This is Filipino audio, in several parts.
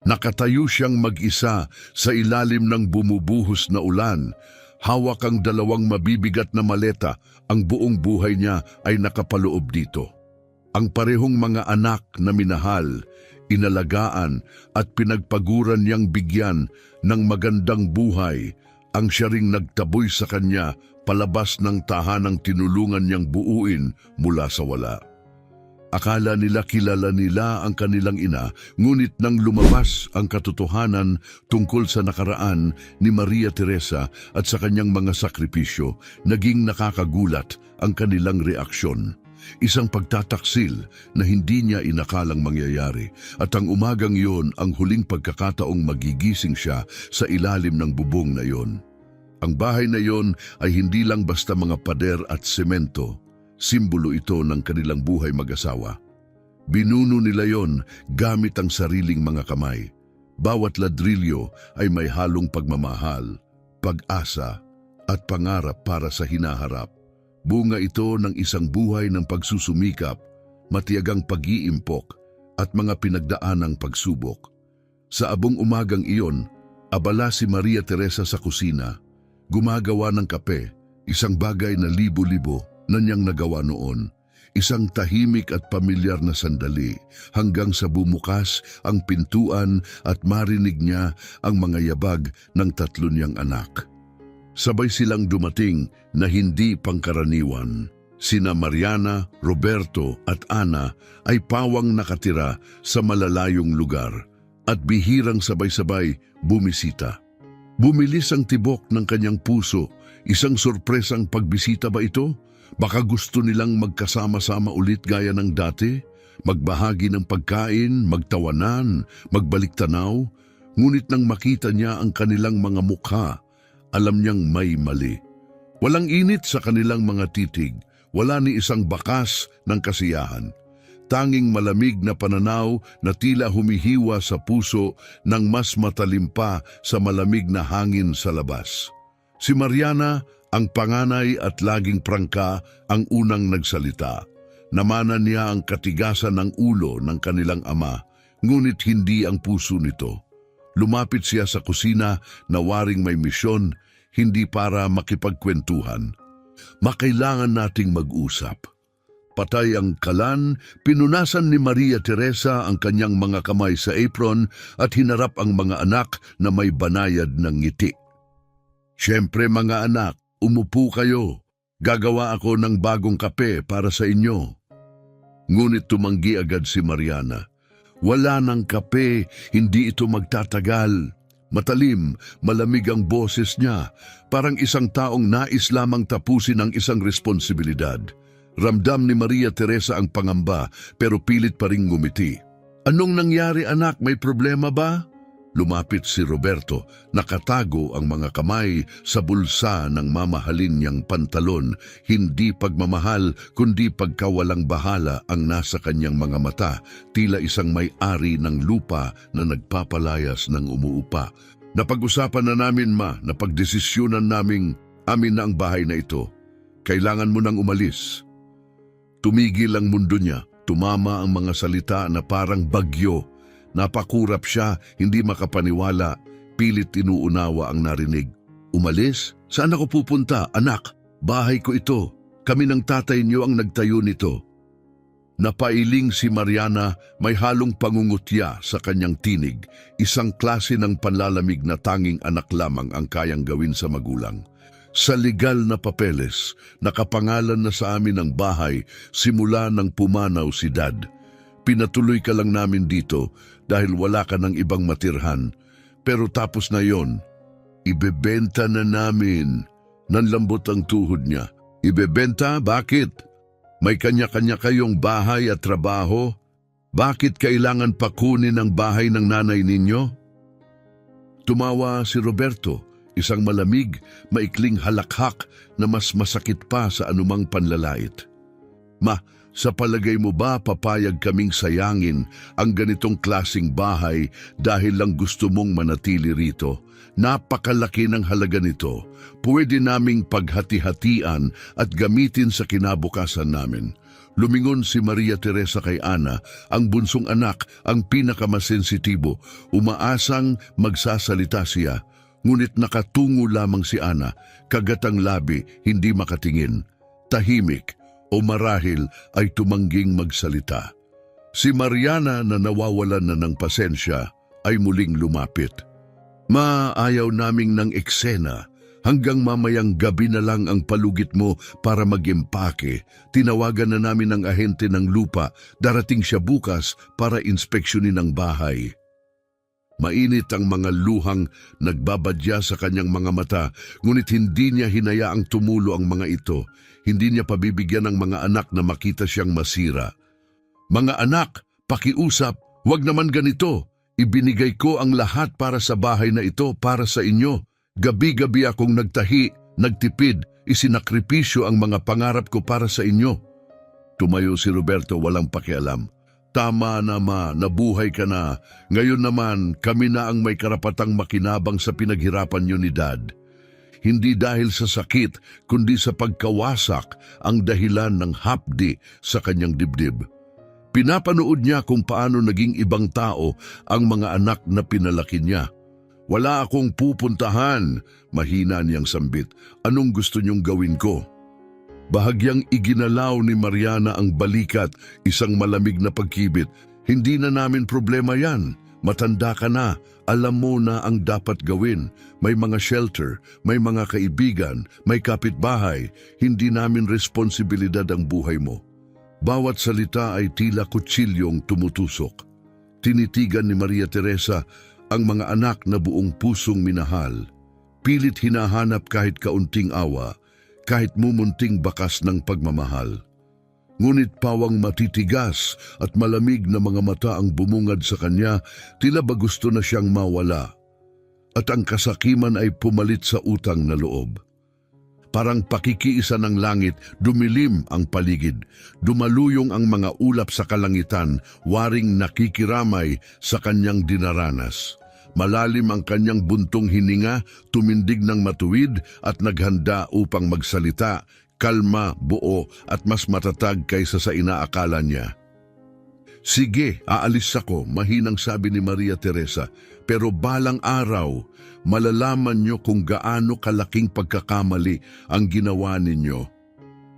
Nakatayo siyang mag-isa sa ilalim ng bumubuhos na ulan. Hawak ang dalawang mabibigat na maleta, ang buong buhay niya ay nakapaloob dito. Ang parehong mga anak na minahal, inalagaan at pinagpaguran niyang bigyan ng magandang buhay, ang siya ring nagtaboy sa kanya palabas ng tahanang tinulungan niyang buuin mula sa wala. Akala nila kilala nila ang kanilang ina, ngunit nang lumabas ang katotohanan tungkol sa nakaraan ni Maria Teresa at sa kanyang mga sakripisyo, naging nakakagulat ang kanilang reaksyon. Isang pagtataksil na hindi niya inakalang mangyayari, at ang umagang iyon ang huling pagkakataong magigising siya sa ilalim ng bubong na iyon. Ang bahay na iyon ay hindi lang basta mga pader at semento. Simbolo ito ng kanilang buhay mag-asawa. Binuno nila yon gamit ang sariling mga kamay. Bawat ladrilyo ay may halong pagmamahal, pag-asa at pangarap para sa hinaharap. Bunga ito ng isang buhay ng pagsusumikap, matiyagang pag-iimpok at mga pinagdaanang pagsubok. Sa abong umagang iyon, abala si Maria Teresa sa kusina, gumagawa ng kape, isang bagay na libo-libo na niyang nagawa noon. Isang tahimik at pamilyar na sandali hanggang sa bumukas ang pintuan at marinig niya ang mga yabag ng tatlo niyang anak. Sabay silang dumating na hindi pangkaraniwan. Sina Mariana, Roberto at Ana ay pawang nakatira sa malalayong lugar at bihirang sabay-sabay bumisita. Bumilis ang tibok ng kanyang puso. Isang sorpresang pagbisita ba ito? Baka gusto nilang magkasama-sama ulit gaya ng dati, magbahagi ng pagkain, magtawanan, magbalik tanaw. Ngunit nang makita niya ang kanilang mga mukha, alam niyang may mali. Walang init sa kanilang mga titig, wala ni isang bakas ng kasiyahan. Tanging malamig na pananaw na tila humihiwa sa puso ng mas matalim pa sa malamig na hangin sa labas. Si Mariana, ang panganay at laging prangka, ang unang nagsalita. Namanan niya ang katigasan ng ulo ng kanilang ama, ngunit hindi ang puso nito. Lumapit siya sa kusina na waring may misyon, hindi para makipagkwentuhan. Makailangan nating mag-usap. Patay ang kalan, pinunasan ni Maria Teresa ang kanyang mga kamay sa apron at hinarap ang mga anak na may banayad ng ngiti. Siyempre mga anak, umupo kayo. Gagawa ako ng bagong kape para sa inyo. Ngunit tumanggi agad si Mariana. Wala ng kape, hindi ito magtatagal. Matalim, malamig ang boses niya, parang isang taong nais lamang tapusin ang isang responsibilidad. Ramdam ni Maria Teresa ang pangamba, pero pilit pa ring ngumiti. Anong nangyari anak, may problema ba? Lumapit si Roberto, nakatago ang mga kamay sa bulsa ng mamahalin niyang pantalon. Hindi pagmamahal, kundi pagkawalang bahala ang nasa kanyang mga mata, tila isang may-ari ng lupa na nagpapalayas ng umuupa. Napag-usapan na namin napagdesisyonan amin na ang bahay na ito. Kailangan mo nang umalis. Tumigil ang mundo niya, tumama ang mga salita na parang bagyo. Napakurap siya, hindi makapaniwala, pilit inuunawa ang narinig. Umalis? Saan ako pupunta, anak? Bahay ko ito. Kami ng tatay niyo ang nagtayo nito. Napailing si Mariana, may halong pangungutya sa kanyang tinig, isang klase ng panlalamig na tanging anak lamang ang kayang gawin sa magulang. Sa legal na papeles, nakapangalan na sa amin ang bahay simula nang pumanaw si Dad. Pinatuloy ka lang namin dito dahil wala ka ng ibang matirhan. Pero tapos na yon, ibebenta na namin. Nanlambot ang tuhod niya. Ibebenta? Bakit? May kanya-kanya kayong bahay at trabaho? Bakit kailangan pakunin ang bahay ng nanay ninyo? Tumawa si Roberto, isang malamig, maikling halakhak na mas masakit pa sa anumang panlalait. Sa palagay mo ba papayag kaming sayangin ang ganitong klasing bahay dahil lang gusto mong manatili rito? Napakalaki ng halaga nito. Pwede naming paghati-hatian at gamitin sa kinabukasan namin. Lumingon si Maria Teresa kay Ana, ang bunsong anak, ang pinakamasensitibo. Umaasang magsasalita siya, ngunit nakatungo lamang si Ana, kagatang labi, hindi makatingin. Tahimik o marahil ay tumangging magsalita. Si Mariana na nawawalan na ng pasensya ay muling lumapit. Maayaw naming ng eksena. Hanggang mamayang gabi na lang ang palugit mo para mag-impake. Tinawagan na namin ang ahente ng lupa. Darating siya bukas para inspeksyonin ang bahay. Mainit ang mga luhang nagbabadya sa kanyang mga mata, ngunit hindi niya hinayaang tumulo ang mga ito. Hindi niya pabibigyan ng mga anak na makita siyang masira. Mga anak, pakiusap, huwag naman ganito. Ibinigay ko ang lahat para sa bahay na ito, para sa inyo. Gabi-gabi akong nagtahi, nagtipid, isinakripisyo ang mga pangarap ko para sa inyo. Tumayo si Roberto walang pakialam. Tama na ma, nabuhay ka na. Ngayon naman, kami na ang may karapatang makinabang sa pinaghirapan niyo ni Dad. Hindi dahil sa sakit, kundi sa pagkawasak ang dahilan ng hapdi sa kanyang dibdib. Pinapanood niya kung paano naging ibang tao ang mga anak na pinalaki niya. Wala akong pupuntahan, mahina niyang sambit. Anong gusto niyong gawin ko? Bahagyang iginalaw ni Mariana ang balikat, isang malamig na pagkibit. Hindi na namin problema yan. Matanda ka na, alam mo na ang dapat gawin. May mga shelter, may mga kaibigan, may kapitbahay. Hindi namin responsibilidad ang buhay mo. Bawat salita ay tila kutsilyong tumutusok. Tinitigan ni Maria Teresa ang mga anak na buong pusong minahal. Pilit hinahanap kahit kaunting awa, kahit mumunting bakas ng pagmamahal. Ngunit pawang matitigas at malamig na mga mata ang bumungad sa kanya, tila ba gusto na siyang mawala. At ang kasakiman ay pumalit sa utang na loob. Parang pakikiisa ng langit, dumilim ang paligid. Dumaluyong ang mga ulap sa kalangitan, waring nakikiramay sa kanyang dinaranas. Malalim ang kanyang buntong hininga, tumindig ng matuwid at naghanda upang magsalita, kalma, buo at mas matatag kaysa sa inaakala niya. Sige, aalis ako, mahinang sabi ni Maria Teresa, pero balang araw, malalaman niyo kung gaano kalaking pagkakamali ang ginawa ninyo.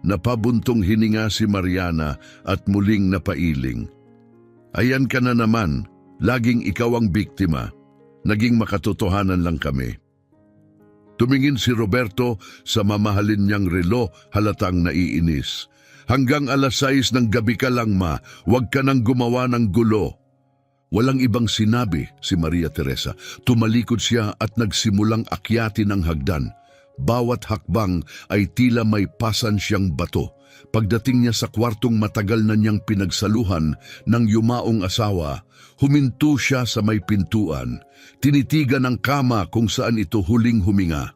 Napabuntong hininga si Mariana at muling napailing. Ayan ka na naman, laging ikaw ang biktima. Naging makatotohanan lang kami. Tumingin si Roberto sa mamahalin niyang relo, halatang naiinis. Hanggang 6:00 ng gabi ka lang ma, huwag ka nang gumawa ng gulo. Walang ibang sinabi si Maria Teresa. Tumalikod siya at nagsimulang akyatin ang hagdan. Bawat hakbang ay tila may pasan siyang bato. Pagdating niya sa kwartong matagal na niyang pinagsaluhan ng yumaong asawa, huminto siya sa may pintuan. Tinitigan ang kama kung saan ito huling huminga.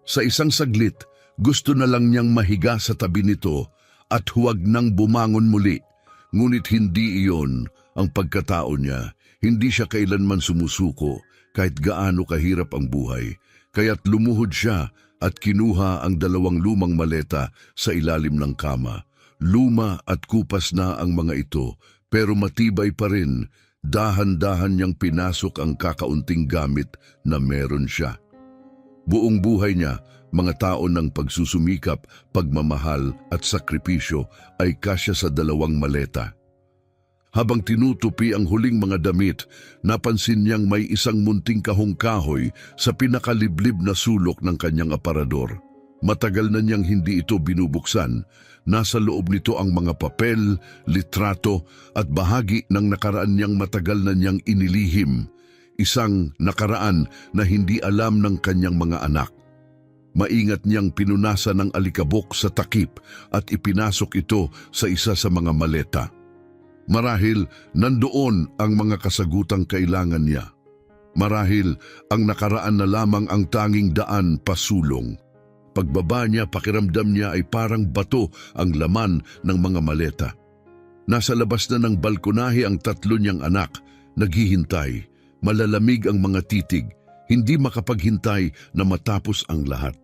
Sa isang saglit, gusto na lang niyang mahiga sa tabi nito at huwag nang bumangon muli. Ngunit hindi iyon ang pagkatao niya. Hindi siya kailanman sumusuko kahit gaano kahirap ang buhay. Kaya't lumuhod siya at kinuha ang 2 lumang maleta sa ilalim ng kama. Luma at kupas na ang mga ito, pero matibay pa rin. Dahan-dahan niyang pinasok ang kakaunting gamit na meron siya. Buong buhay niya, mga taon ng pagsusumikap, pagmamahal at sakripisyo ay kasya sa 2 maleta. Habang tinutupi ang huling mga damit, napansin niyang may isang munting kahong-kahoy sa pinakaliblib na sulok ng kanyang aparador. Matagal na niyang hindi ito binubuksan. Nasa loob nito ang mga papel, litrato at bahagi ng nakaraan niyang matagal na niyang inilihim. Isang nakaraan na hindi alam ng kanyang mga anak. Maingat niyang pinunasan ng alikabok sa takip at ipinasok ito sa isa sa mga maleta. Marahil nandoon ang mga kasagutang kailangan niya. Marahil ang nakaraan na lamang ang tanging daan pasulong. Pagbaba niya, pakiramdam niya ay parang bato ang laman ng mga maleta. Nasa labas na ng balkonahe ang 3 niyang anak, naghihintay. Malalamig ang mga titig, hindi makapaghintay na matapos ang lahat.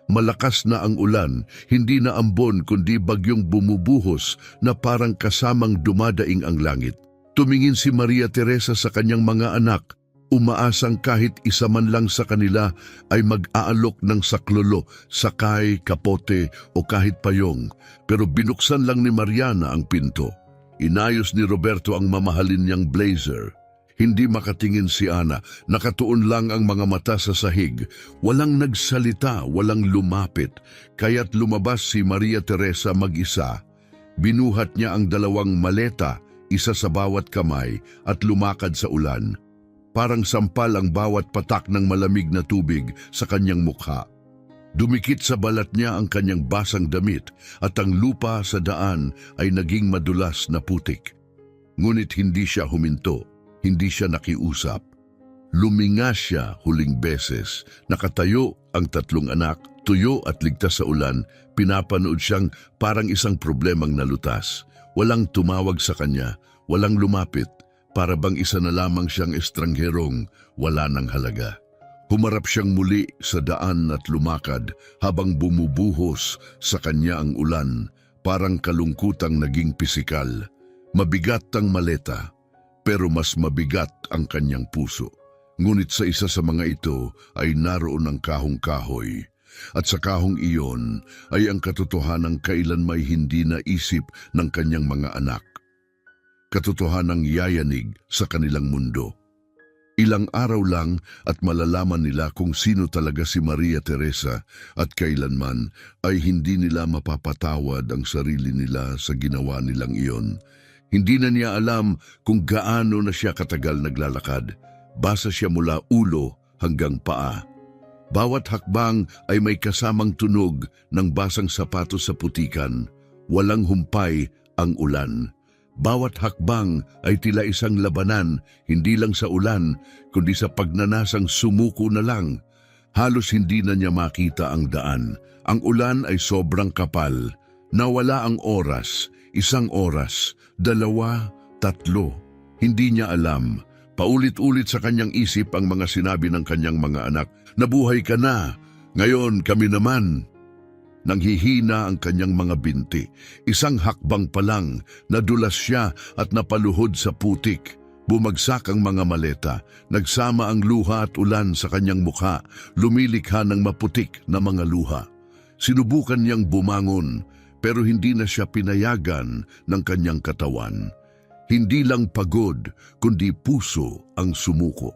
Malakas na ang ulan, hindi na ambon kundi bagyong bumubuhos na parang kasamang dumadaing ang langit. Tumingin si Maria Teresa sa kanyang mga anak, umaasang kahit isa man lang sa kanila ay mag-aalok ng saklolo, sakay, kapote o kahit payong. Pero binuksan lang ni Mariana ang pinto. Inayos ni Roberto ang mamahalin niyang blazer. Hindi makatingin si Ana, nakatuon lang ang mga mata sa sahig. Walang nagsalita, walang lumapit. Kaya't lumabas si Maria Teresa mag-isa. Binuhat niya ang 2 maleta, isa sa bawat kamay, at lumakad sa ulan. Parang sampal ang bawat patak ng malamig na tubig sa kanyang mukha. Dumikit sa balat niya ang kanyang basang damit at ang lupa sa daan ay naging madulas na putik. Ngunit hindi siya huminto. Hindi siya nakiusap. Luminga siya huling beses. Nakatayo ang 3 anak, tuyo at ligtas sa ulan. Pinapanood siyang parang isang problemang nalutas. Walang tumawag sa kanya, walang lumapit. Para bang isa na lamang siyang estrangherong wala ng halaga. Humarap siyang muli sa daan at lumakad habang bumubuhos sa kanya ang ulan. Parang kalungkutang naging pisikal. Mabigat ang maleta. Pero mas mabigat ang kanyang puso. Ngunit sa isa sa mga ito ay naroon ang kahong kahoy. At sa kahong iyon ay ang katotohanang kailan may hindi naisip ng kanyang mga anak. Katotohanang yayanig sa kanilang mundo. Ilang araw lang at malalaman nila kung sino talaga si Maria Teresa at kailanman ay hindi nila mapapatawad ang sarili nila sa ginawa nilang iyon. Hindi na niya alam kung gaano na siya katagal naglalakad. Basa siya mula ulo hanggang paa. Bawat hakbang ay may kasamang tunog ng basang sapatos sa putikan. Walang humpay ang ulan. Bawat hakbang ay tila isang labanan, hindi lang sa ulan, kundi sa pagnanasang sumuko na lang. Halos hindi na niya makita ang daan. Ang ulan ay sobrang kapal. Nawala ang oras, 1 oras, 2, 3. Hindi niya alam. Paulit-ulit sa kanyang isip ang mga sinabi ng kanyang mga anak. Nabuhay ka na, ngayon kami naman. Nanghihina ang kanyang mga binti. 1 hakbang pa lang, nadulas siya at napaluhod sa putik. Bumagsak ang mga maleta. Nagsama ang luha at ulan sa kanyang mukha. Lumilikha ng maputik na mga luha. Sinubukan niyang bumangon, pero hindi na siya pinayagan ng kanyang katawan. Hindi lang pagod, kundi puso ang sumuko.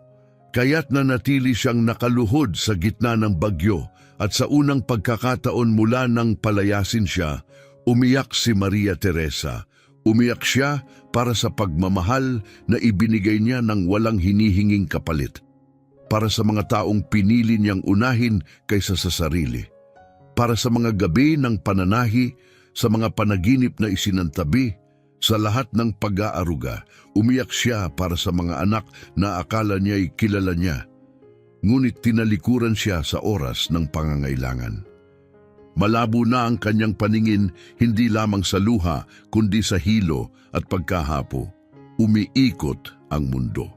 Kaya't nanatili siyang nakaluhod sa gitna ng bagyo at sa unang pagkakataon mula nang palayasin siya, umiyak si Maria Teresa. Umiyak siya para sa pagmamahal na ibinigay niya ng walang hinihinging kapalit. Para sa mga taong pinili niyang unahin kaysa sa sarili. Para sa mga gabi ng pananahi, sa mga panaginip na isinantabi, sa lahat ng pag-aaruga, umiyak siya para sa mga anak na akala niya'y kilala niya. Ngunit tinalikuran siya sa oras ng pangangailangan. Malabo na ang kanyang paningin hindi lamang sa luha kundi sa hilo at pagkahapo. Umiikot ang mundo.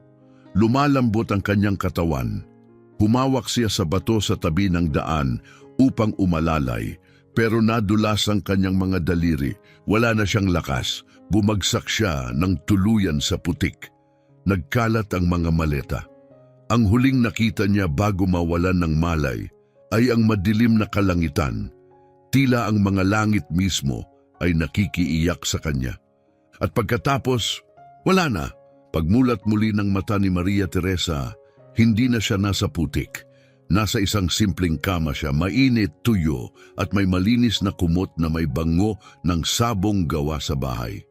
Lumalambot ang kanyang katawan. Humawak siya sa bato sa tabi ng daan upang umalalay. Pero nadulas ang kanyang mga daliri. Wala na siyang lakas. Bumagsak siya ng tuluyan sa putik. Nagkalat ang mga maleta. Ang huling nakita niya bago mawalan ng malay ay ang madilim na kalangitan. Tila ang mga langit mismo ay nakikiiyak sa kanya. At pagkatapos, wala na. Pagmulat muli ng mata ni Maria Teresa, hindi na siya nasa putik. Nasa isang simpleng kama siya, mainit, tuyo at may malinis na kumot na may bango ng sabong gawa sa bahay.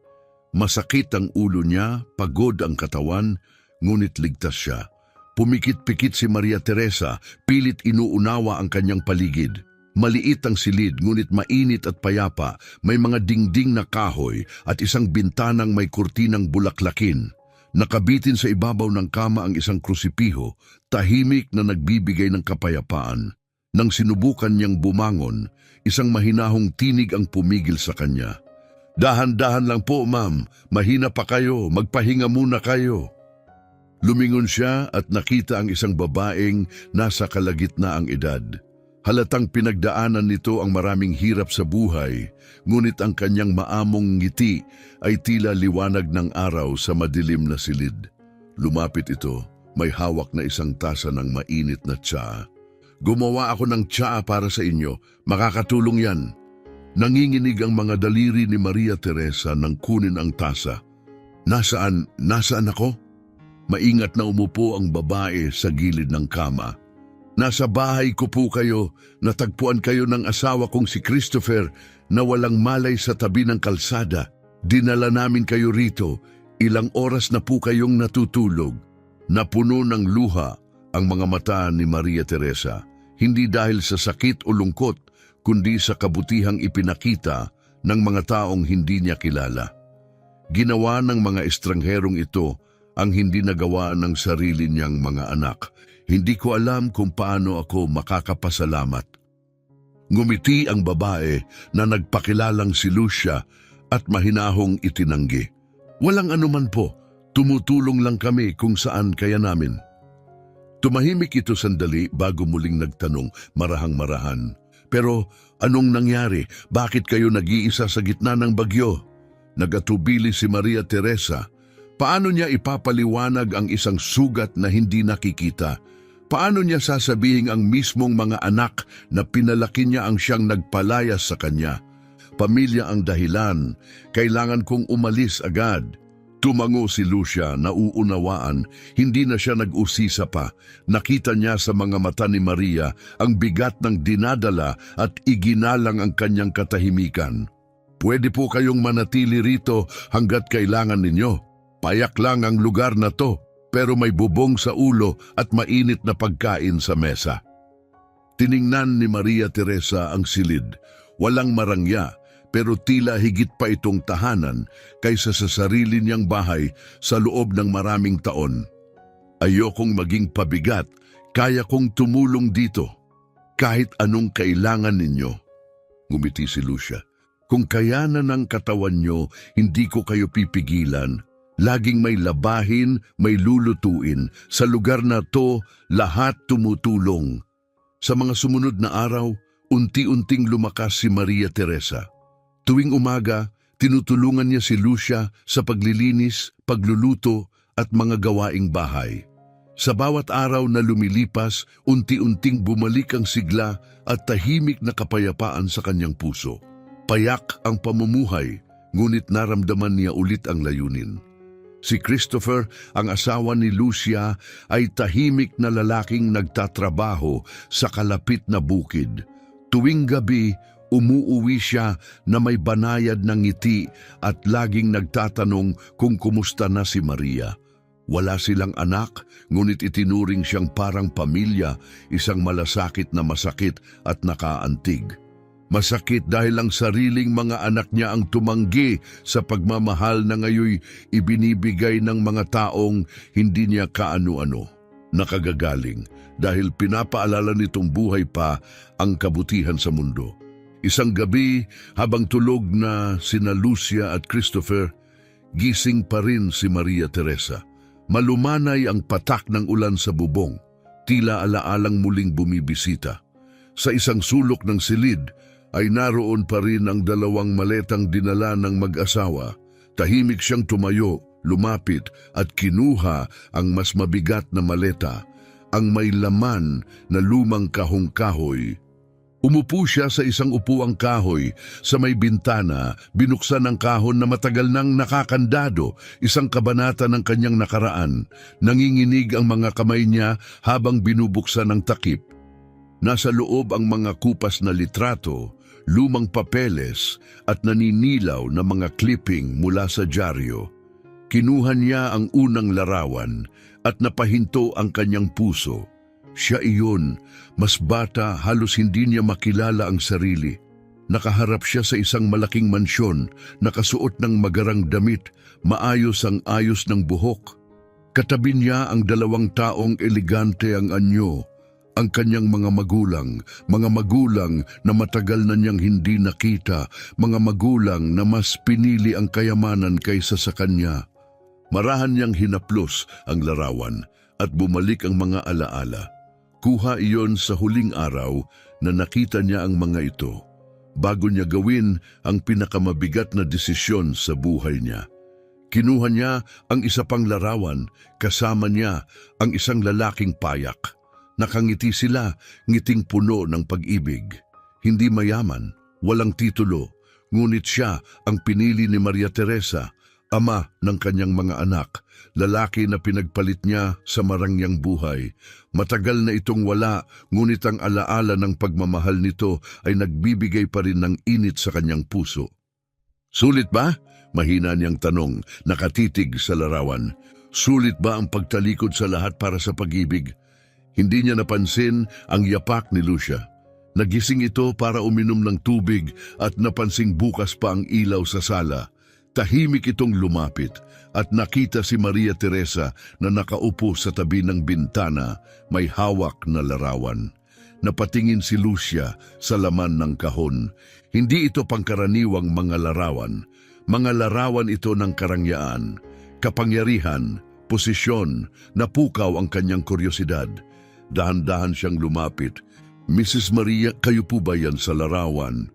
Masakit ang ulo niya, pagod ang katawan, ngunit ligtas siya. Pumikit-pikit si Maria Teresa, pilit inuunawa ang kanyang paligid. Maliit ang silid, ngunit mainit at payapa, may mga dingding na kahoy at isang bintanang may kurtinang bulaklakin. Nakabitin sa ibabaw ng kama ang isang krusipiho, tahimik na nagbibigay ng kapayapaan. Nang sinubukan niyang bumangon, isang mahinahong tinig ang pumigil sa kanya. Dahan-dahan lang po, ma'am. Mahina pa kayo. Magpahinga muna kayo. Lumingon siya at nakita ang isang babaeng nasa kalagitnaang edad. Halatang pinagdaanan nito ang maraming hirap sa buhay, ngunit ang kanyang maamong ngiti ay tila liwanag ng araw sa madilim na silid. Lumapit ito, may hawak na isang tasa ng mainit na tsaa. Gumawa ako ng tsaa para sa inyo, makakatulong yan. Nanginginig ang mga daliri ni Maria Teresa nang kunin ang tasa. Nasaan ako? Maingat na umupo ang babae sa gilid ng kama. Nasa bahay ko po kayo, natagpuan kayo ng asawa kong si Christopher na walang malay sa tabi ng kalsada. Dinala namin kayo rito, ilang oras na po kayong natutulog. Napuno ng luha ang mga mata ni Maria Teresa, hindi dahil sa sakit o lungkot, kundi sa kabutihang ipinakita ng mga taong hindi niya kilala. Ginawa ng mga estrangherong ito ang hindi nagawa ng sarili niyang mga anak. Hindi ko alam kung paano ako makakapasalamat. Ngumiti ang babae na nagpakilalang si Lucia at mahinahong itinanggi. Walang anuman po, tumutulong lang kami kung saan kaya namin. Tumahimik ito sandali bago muling nagtanong, marahang-marahan. Pero anong nangyari? Bakit kayo nag-iisa sa gitna ng bagyo? Nagatubili si Maria Teresa. Paano niya ipapaliwanag ang isang sugat na hindi nakikita? Paano niya sasabihin ang mismong mga anak na pinalaki niya ang siyang nagpalayas sa kanya? Pamilya ang dahilan, kailangan kong umalis agad. Tumango si Lucia, nauunawaan, hindi na siya nag-usisa pa. Nakita niya sa mga mata ni Maria ang bigat ng dinadala at iginalang ang kanyang katahimikan. Pwede po kayong manatili rito hanggat kailangan ninyo. Payak lang ang lugar na to, pero may bubong sa ulo at mainit na pagkain sa mesa. Tiningnan ni Maria Teresa ang silid. Walang marangya, pero tila higit pa itong tahanan kaysa sa sarili niyang bahay sa loob ng maraming taon. Ayokong maging pabigat, kaya kong tumulong dito. Kahit anong kailangan ninyo. Ngumiti si Lucia. Kung kayanan ng katawan nyo, hindi ko kayo pipigilan. Laging may labahin, may lulutuin. Sa lugar na to, lahat tumutulong. Sa mga sumunod na araw, unti-unting lumakas si Maria Teresa. Tuwing umaga, tinutulungan niya si Lucia sa paglilinis, pagluluto at mga gawaing bahay. Sa bawat araw na lumilipas, unti-unting bumalik ang sigla at tahimik na kapayapaan sa kanyang puso. Payak ang pamumuhay, ngunit naramdaman niya ulit ang layunin. Si Christopher, ang asawa ni Lucia, ay tahimik na lalaking nagtatrabaho sa kalapit na bukid. Tuwing gabi, umuuwi siya na may banayad ng ngiti at laging nagtatanong kung kumusta na si Maria. Wala silang anak, ngunit itinuring siyang parang pamilya, isang malasakit na masakit at nakaantig. Masakit dahil ang sariling mga anak niya ang tumanggi sa pagmamahal na ngayoy ibinibigay ng mga taong hindi niya kaano-ano. Nakagagaling dahil pinapaalala nitong buhay pa ang kabutihan sa mundo. Isang gabi, habang tulog na sina Lucia at Christopher, gising pa rin si Maria Teresa. Malumanay ang patak ng ulan sa bubong, tila alaalang muling bumibisita. Sa isang sulok ng silid, ay naroon pa rin ang dalawang maletang dinala ng mag-asawa. Tahimik siyang tumayo, lumapit at kinuha ang mas mabigat na maleta, ang may laman na lumang kahong-kahoy. Umupo siya sa isang upuang kahoy sa may bintana, binuksan ang kahon na matagal nang nakakandado, isang kabanata ng kanyang nakaraan. Nanginginig ang mga kamay niya habang binubuksan ang takip. Nasa loob ang mga kupas na litrato, lumang papeles at naninilaw na mga clipping mula sa dyaryo. Kinuha niya ang unang larawan at napahinto ang kanyang puso. Siya iyon, mas bata, halos hindi niya makilala ang sarili. Nakaharap siya sa isang malaking mansyon, nakasuot ng magarang damit, maayos ang ayos ng buhok. Katabi niya ang dalawang taong elegante ang anyo, ang kanyang mga magulang na matagal na niyang hindi nakita, mga magulang na mas pinili ang kayamanan kaysa sa kanya. Marahan niyang hinaplos ang larawan at bumalik ang mga alaala. Kuha iyon sa huling araw na nakita niya ang mga ito, bago niya gawin ang pinakamabigat na desisyon sa buhay niya. Kinuha niya ang isa pang larawan, kasama niya ang isang lalaking payak. Nakangiti sila, ngiting puno ng pag-ibig. Hindi mayaman, walang titulo, ngunit siya ang pinili ni Maria Teresa, ama ng kanyang mga anak, lalaki na pinagpalit niya sa marangyang buhay. Matagal na itong wala, ngunit ang alaala ng pagmamahal nito ay nagbibigay pa rin ng init sa kanyang puso. Sulit ba? Mahina niyang tanong, nakatitig sa larawan. Sulit ba ang pagtalikod sa lahat para sa pag-ibig? Hindi niya napansin ang yapak ni Lucia. Nagising ito para uminom ng tubig at napansing bukas pa ang ilaw sa sala. Tahimik itong lumapit at nakita si Maria Teresa na nakaupo sa tabi ng bintana, may hawak na larawan. Napatingin si Lucia sa laman ng kahon. Hindi ito pangkaraniwang mga larawan. Mga larawan ito ng karangyaan, kapangyarihan, posisyon. Napukaw ang kanyang kuryosidad. Dahan-dahan siyang lumapit. Mrs. Maria, kayo po ba yan sa larawan?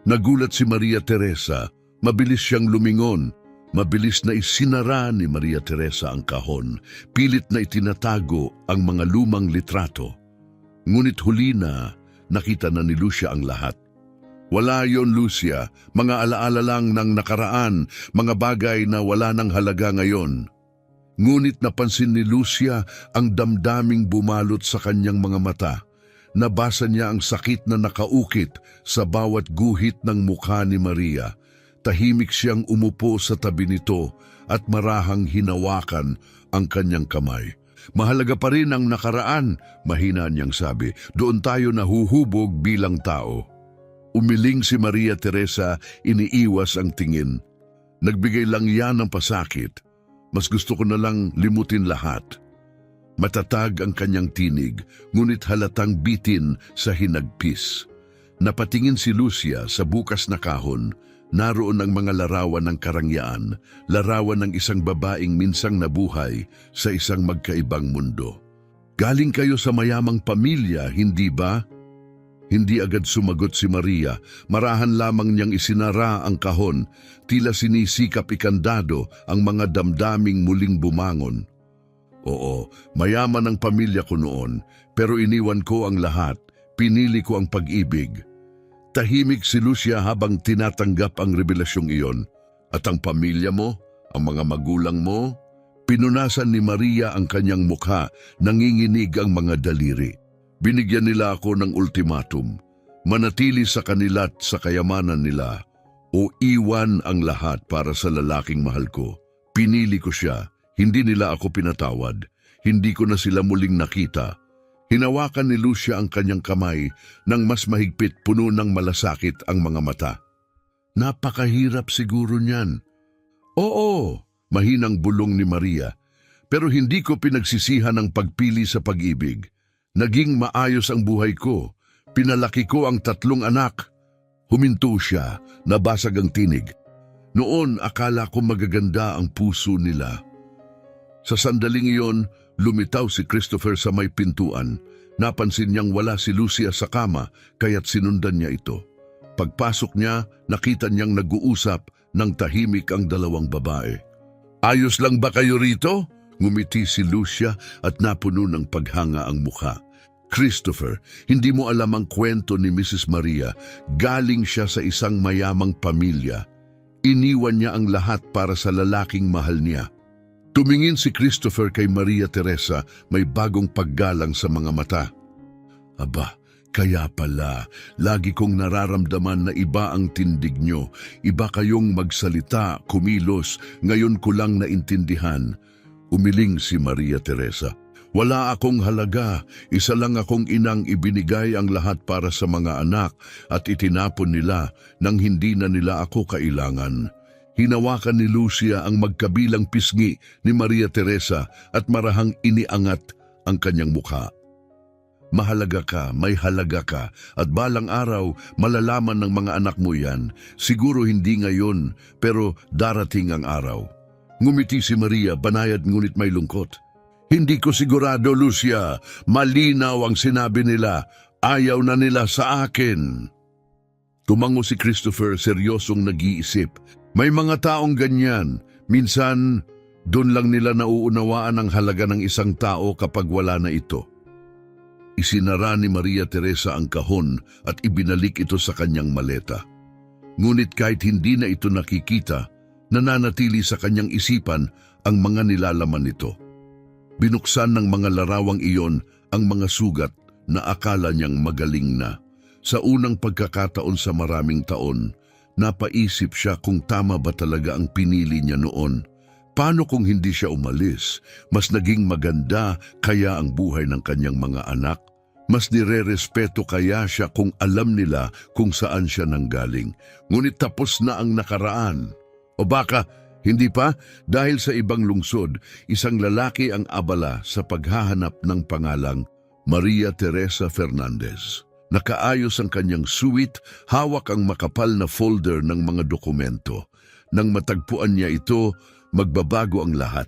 Nagulat si Maria Teresa. Mabilis siyang lumingon. Mabilis na isinara ni Maria Teresa ang kahon. Pilit na itinatago ang mga lumang litrato. Ngunit huli na, nakita na ni Lucia ang lahat. Wala yon, Lucia. Mga alaala lang ng nakaraan, mga bagay na wala ng halaga ngayon. Ngunit napansin ni Lucia ang damdaming bumalot sa kanyang mga mata. Nabasa niya ang sakit na nakaukit sa bawat guhit ng mukha ni Maria. Tahimik siyang umupo sa tabi nito at marahang hinawakan ang kanyang kamay. Mahalaga pa rin ang nakaraan, mahina niyang sabi. Doon tayo nahuhubog bilang tao. Umiling si Maria Teresa, iniiwas ang tingin. Nagbigay lang yan ng pasakit. Mas gusto ko na lang limutin lahat. Matatag ang kanyang tinig, ngunit halatang bitin sa hinagpis. Napatingin si Lucia sa bukas na kahon. Naroon ang mga larawan ng karangyaan, larawan ng isang babaeng minsang nabuhay sa isang magkaibang mundo. Galing kayo sa mayamang pamilya, hindi ba? Hindi agad sumagot si Maria. Marahan lamang niyang isinara ang kahon, tila sinisikap ikandado ang mga damdaming muling bumangon. Oo, mayaman ang pamilya ko noon, pero iniwan ko ang lahat, pinili ko ang pag-ibig. Tahimik si Lucia habang tinatanggap ang revelasyong iyon. At ang pamilya mo, ang mga magulang mo, pinunasan ni Maria ang kanyang mukha, nanginginig ang mga daliri. Binigyan nila ako ng ultimatum, manatili sa kanila't sa kayamanan nila, o iwan ang lahat para sa lalaking mahal ko. Pinili ko siya, hindi nila ako pinatawad, hindi ko na sila muling nakita. Hinawakan ni Lucia ang kanyang kamay nang mas mahigpit, puno ng malasakit ang mga mata. Napakahirap siguro niyan. Oo, mahinang bulong ni Maria, pero hindi ko pinagsisihan ang pagpili sa pag-ibig. Naging maayos ang buhay ko. Pinalaki ko ang 3 anak. Huminto siya, nabasag ang tinig. Noon akala ko magaganda ang puso nila. Sa sandaling iyon, lumitaw si Christopher sa may pintuan. Napansin niyang wala si Lucia sa kama, kaya't sinundan niya ito. Pagpasok niya, nakita niyang nag-uusap ng tahimik ang 2 babae. Ayos lang ba kayo rito? Ngumiti si Lucia at napuno ng paghanga ang mukha. Christopher, hindi mo alam ang kwento ni Mrs. Maria. Galing siya sa isang mayamang pamilya. Iniwan niya ang lahat para sa lalaking mahal niya. Tumingin si Christopher kay Maria Teresa, may bagong paggalang sa mga mata. Aba, kaya pala, lagi kong nararamdaman na iba ang tindig nyo. Iba kayong magsalita, kumilos, ngayon ko lang naintindihan. Umiling si Maria Teresa. Wala akong halaga, isa lang akong inang ibinigay ang lahat para sa mga anak at itinapon nila nang hindi na nila ako kailangan. Hinawakan ni Lucia ang magkabilang pisngi ni Maria Teresa at marahang iniangat ang kanyang mukha. Mahalaga ka, may halaga ka, at balang araw malalaman ng mga anak mo yan. Siguro hindi ngayon, pero darating ang araw. Ngumiti si Maria, banayad ngunit may lungkot. Hindi ko sigurado, Lucia. Malinaw ang sinabi nila. Ayaw na nila sa akin. Tumango si Christopher, seryosong nag-iisip. May mga taong ganyan. Minsan, doon lang nila nauunawaan ang halaga ng isang tao kapag wala na ito. Isinara ni Maria Teresa ang kahon at ibinalik ito sa kanyang maleta. Ngunit kahit hindi na ito nakikita, nananatili sa kanyang isipan ang mga nilalaman nito. Binuksan ng mga larawang iyon ang mga sugat na akala niyang magaling na. Sa unang pagkakataon sa maraming taon, napaisip siya kung tama ba talaga ang pinili niya noon. Paano kung hindi siya umalis? Mas naging maganda kaya ang buhay ng kanyang mga anak? Mas nire-respeto kaya siya kung alam nila kung saan siya nanggaling? Ngunit tapos na ang nakaraan. O baka, hindi pa? Dahil sa ibang lungsod, isang lalaki ang abala sa paghahanap ng pangalang Maria Teresa Fernandez. Nakaayos ang kanyang suit, hawak ang makapal na folder ng mga dokumento. Nang matagpuan niya ito, magbabago ang lahat.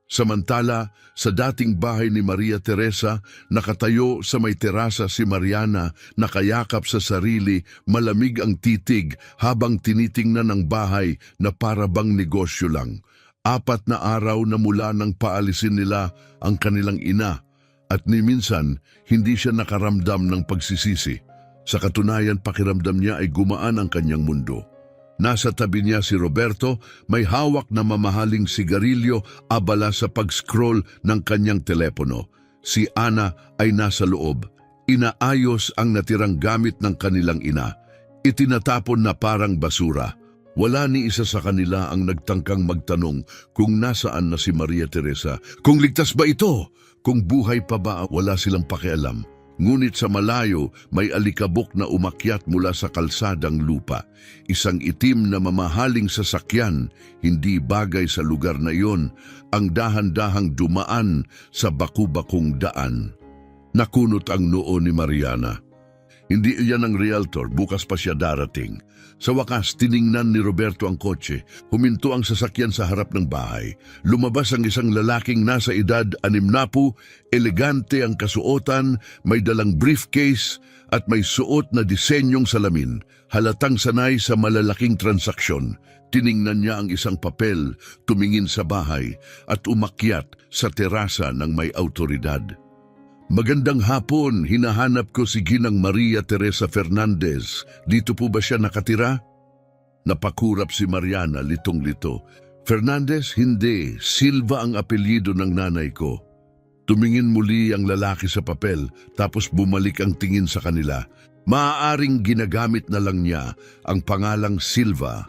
Samantala, sa dating bahay ni Maria Teresa, nakatayo sa may terasa si Mariana, nakayakap sa sarili, malamig ang titig habang tinitingnan ang bahay na para bang negosyo lang. 4 na araw na mula nang paalisin nila ang kanilang ina at ni minsan hindi siya nakaramdam ng pagsisisi. Sa katunayan, pakiramdam niya ay gumaan ang kanyang mundo. Nasa tabi niya si Roberto, may hawak na mamahaling sigarilyo, abala sa pag-scroll ng kanyang telepono. Si Ana ay nasa loob. Inaayos ang natirang gamit ng kanilang ina. Itinatapon na parang basura. Wala ni isa sa kanila ang nagtangkang magtanong kung nasaan na si Maria Teresa. Kung ligtas ba ito? Kung buhay pa ba? Wala silang pakialam. Ngunit sa malayo, may alikabok na umakyat mula sa kalsadang lupa. Isang itim na mamahaling sasakyan, hindi bagay sa lugar na iyon, ang dahan-dahang dumaan sa baku-bakong daan. Nakunot ang noo ni Mariana. Hindi iyan ang realtor, bukas pa siya darating. Sa wakas, tiningnan ni Roberto ang kotse. Huminto ang sasakyan sa harap ng bahay. Lumabas ang isang lalaking nasa edad 60, elegante ang kasuotan, may dalang briefcase at may suot na disenyong salamin. Halatang sanay sa malalaking transaksyon. Tiningnan niya ang isang papel, tumingin sa bahay at umakyat sa terasa ng may autoridad. Magandang hapon, hinahanap ko si Ginang Maria Teresa Fernandez. Dito po ba siya nakatira? Napakurap si Mariana, litong-lito. Fernandez, hindi. Silva ang apelyido ng nanay ko. Tumingin muli ang lalaki sa papel, tapos bumalik ang tingin sa kanila. Maaaring ginagamit na lang niya ang pangalang Silva,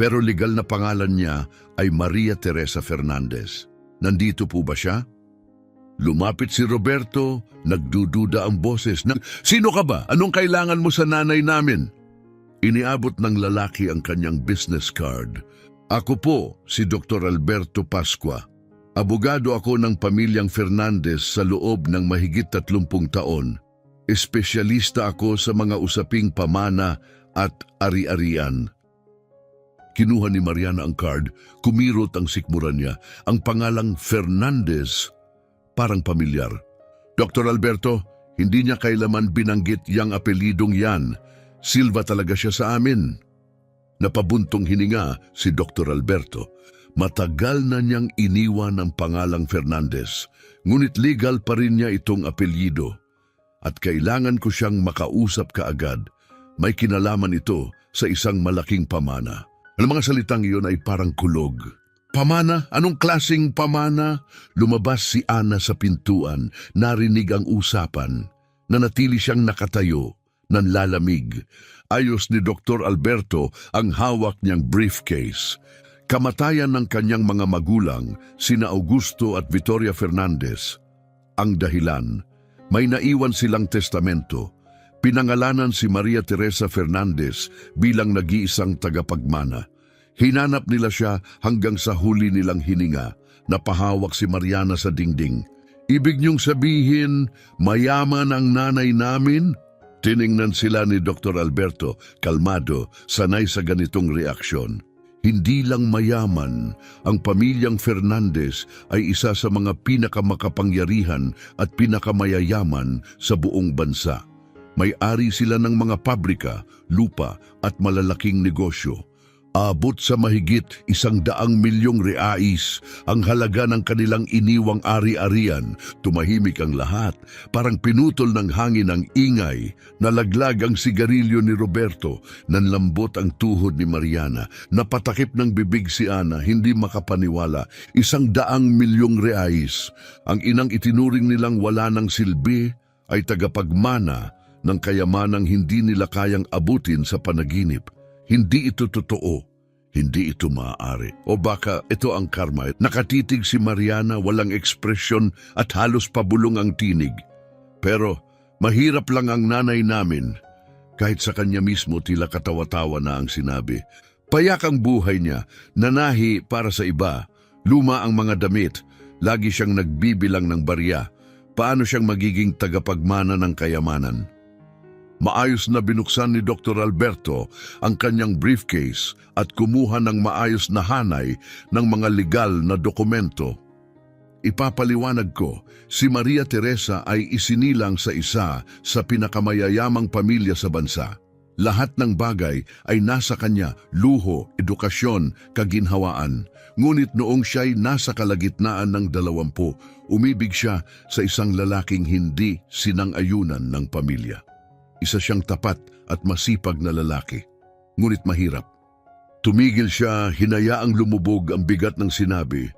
pero legal na pangalan niya ay Maria Teresa Fernandez. Nandito po ba siya? Lumapit si Roberto, nagdududa ang boses. Sino ka ba? Anong kailangan mo sa nanay namin? Iniabot ng lalaki ang kanyang business card. Ako po, si Dr. Alberto Pascua. Abogado ako ng pamilyang Fernandez sa loob ng mahigit 30 taon. Espesyalista ako sa mga usaping pamana at ari-arian. Kinuha ni Mariana ang card, kumirot ang sikmuran niya. Ang pangalang Fernandez, parang pamilyar. Dr. Alberto, hindi niya kailaman binanggit yang apelidong yan. Silva talaga siya sa amin. Napabuntong hininga si Dr. Alberto. Matagal na niyang iniwan ang pangalang Fernandez, ngunit legal pa rin niya itong apelyido. At kailangan ko siyang makausap kaagad. May kinalaman ito sa isang malaking pamana. Ang mga salitang iyon ay parang kulog. Pamana? Anong klasing pamana? Lumabas si Ana sa pintuan, narinig ang usapan. Nanatili siyang nakatayo, nanlalamig. Ayos ni Dr. Alberto ang hawak niyang briefcase. Kamatayan ng kanyang mga magulang, sina Augusto at Victoria Fernandez. Ang dahilan, may naiwan silang testamento. Pinangalanan si Maria Teresa Fernandez bilang nag-iisang tagapagmana. Hinanap nila siya hanggang sa huli nilang hininga. Napahawak si Mariana sa dingding. Ibig niyong sabihin, mayaman ang nanay namin? Tiningnan sila ni Dr. Alberto, kalmado, sanay sa ganitong reaksyon. Hindi lang mayaman, ang pamilyang Fernandez ay isa sa mga pinakamakapangyarihan at pinakamayayaman sa buong bansa. May-ari sila ng mga pabrika, lupa at malalaking negosyo. Abot sa mahigit 100 milyong reais ang halaga ng kanilang iniwang ari-arian. Tumahimik ang lahat, parang pinutol ng hangin ang ingay. Nalaglag ang sigarilyo ni Roberto, nanlambot ang tuhod ni Mariana. Napatakip ng bibig si Ana, hindi makapaniwala. 100 milyong reais. Ang inang itinuring nilang wala ng silbi ay tagapagmana ng kayamanang hindi nila kayang abutin sa panaginip. Hindi ito totoo. Hindi ito maaari. O baka ito ang karma. Nakatitig si Mariana, walang ekspresyon at halos pabulong ang tinig. Pero mahirap lang ang nanay namin. Kahit sa kanya mismo tila katawa-tawa na ang sinabi. Payak ang buhay niya, nanahi para sa iba. Luma ang mga damit. Lagi siyang nagbibilang ng barya. Paano siyang magiging tagapagmana ng kayamanan? Maayos na binuksan ni Dr. Alberto ang kanyang briefcase at kumuha ng maayos na hanay ng mga legal na dokumento. Ipapaliwanag ko, si Maria Teresa ay isinilang sa isa sa pinakamayayamang pamilya sa bansa. Lahat ng bagay ay nasa kanya, luho, edukasyon, kaginhawaan. Ngunit noong siya'y nasa kalagitnaan ng 20, umibig siya sa isang lalaking hindi sinang-ayunan ng pamilya. Isa siyang tapat at masipag na lalaki, ngunit mahirap. Tumigil siya, hinayaang lumubog ang bigat ng sinabi.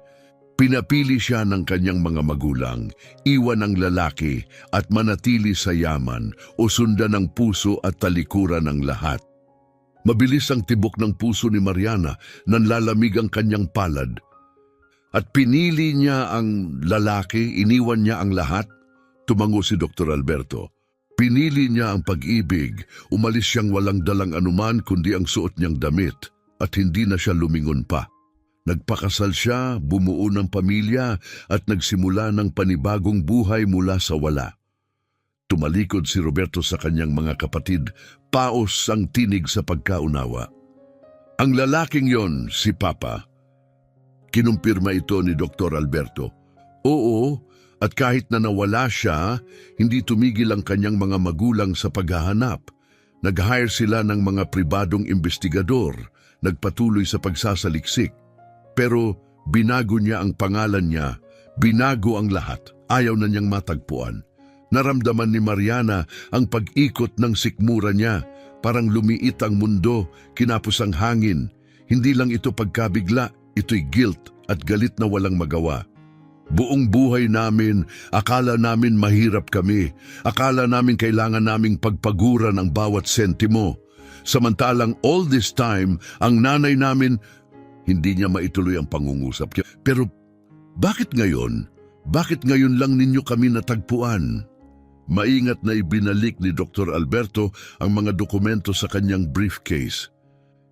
Pinapili siya ng kanyang mga magulang, iwan ang lalaki at manatili sa yaman o sundan ng puso at talikuran ng lahat. Mabilis ang tibok ng puso ni Mariana, nanlalamig ang kanyang palad. At pinili niya ang lalaki, iniwan niya ang lahat? Tumango si Dr. Alberto. Pinili niya ang pag-ibig, umalis siyang walang dalang anuman kundi ang suot niyang damit at hindi na siya lumingon pa. Nagpakasal siya, bumuo ng pamilya at nagsimula ng panibagong buhay mula sa wala. Tumalikod si Roberto sa kanyang mga kapatid, paos ang tinig sa pagkaunawa. Ang lalaking yon, si Papa. Kinumpirma ito ni Dr. Alberto. Oo, at kahit na nawala siya, hindi tumigil ang kanyang mga magulang sa paghahanap. Nag-hire sila ng mga pribadong investigador, nagpatuloy sa pagsasaliksik. Pero binago niya ang pangalan niya, binago ang lahat, ayaw na niyang matagpuan. Naramdaman ni Mariana ang pag-ikot ng sikmura niya, parang lumiit ang mundo, kinapos ang hangin. Hindi lang ito pagkabigla, ito'y guilt at galit na walang magawa. Buong buhay namin, akala namin mahirap kami. Akala namin kailangan naming pagpaguran ang bawat sentimo. Samantalang all this time, ang nanay namin, hindi niya maituloy ang pangungusap. Pero bakit ngayon? Bakit ngayon lang ninyo kami natagpuan? Maingat na ibinalik ni Dr. Alberto ang mga dokumento sa kanyang briefcase.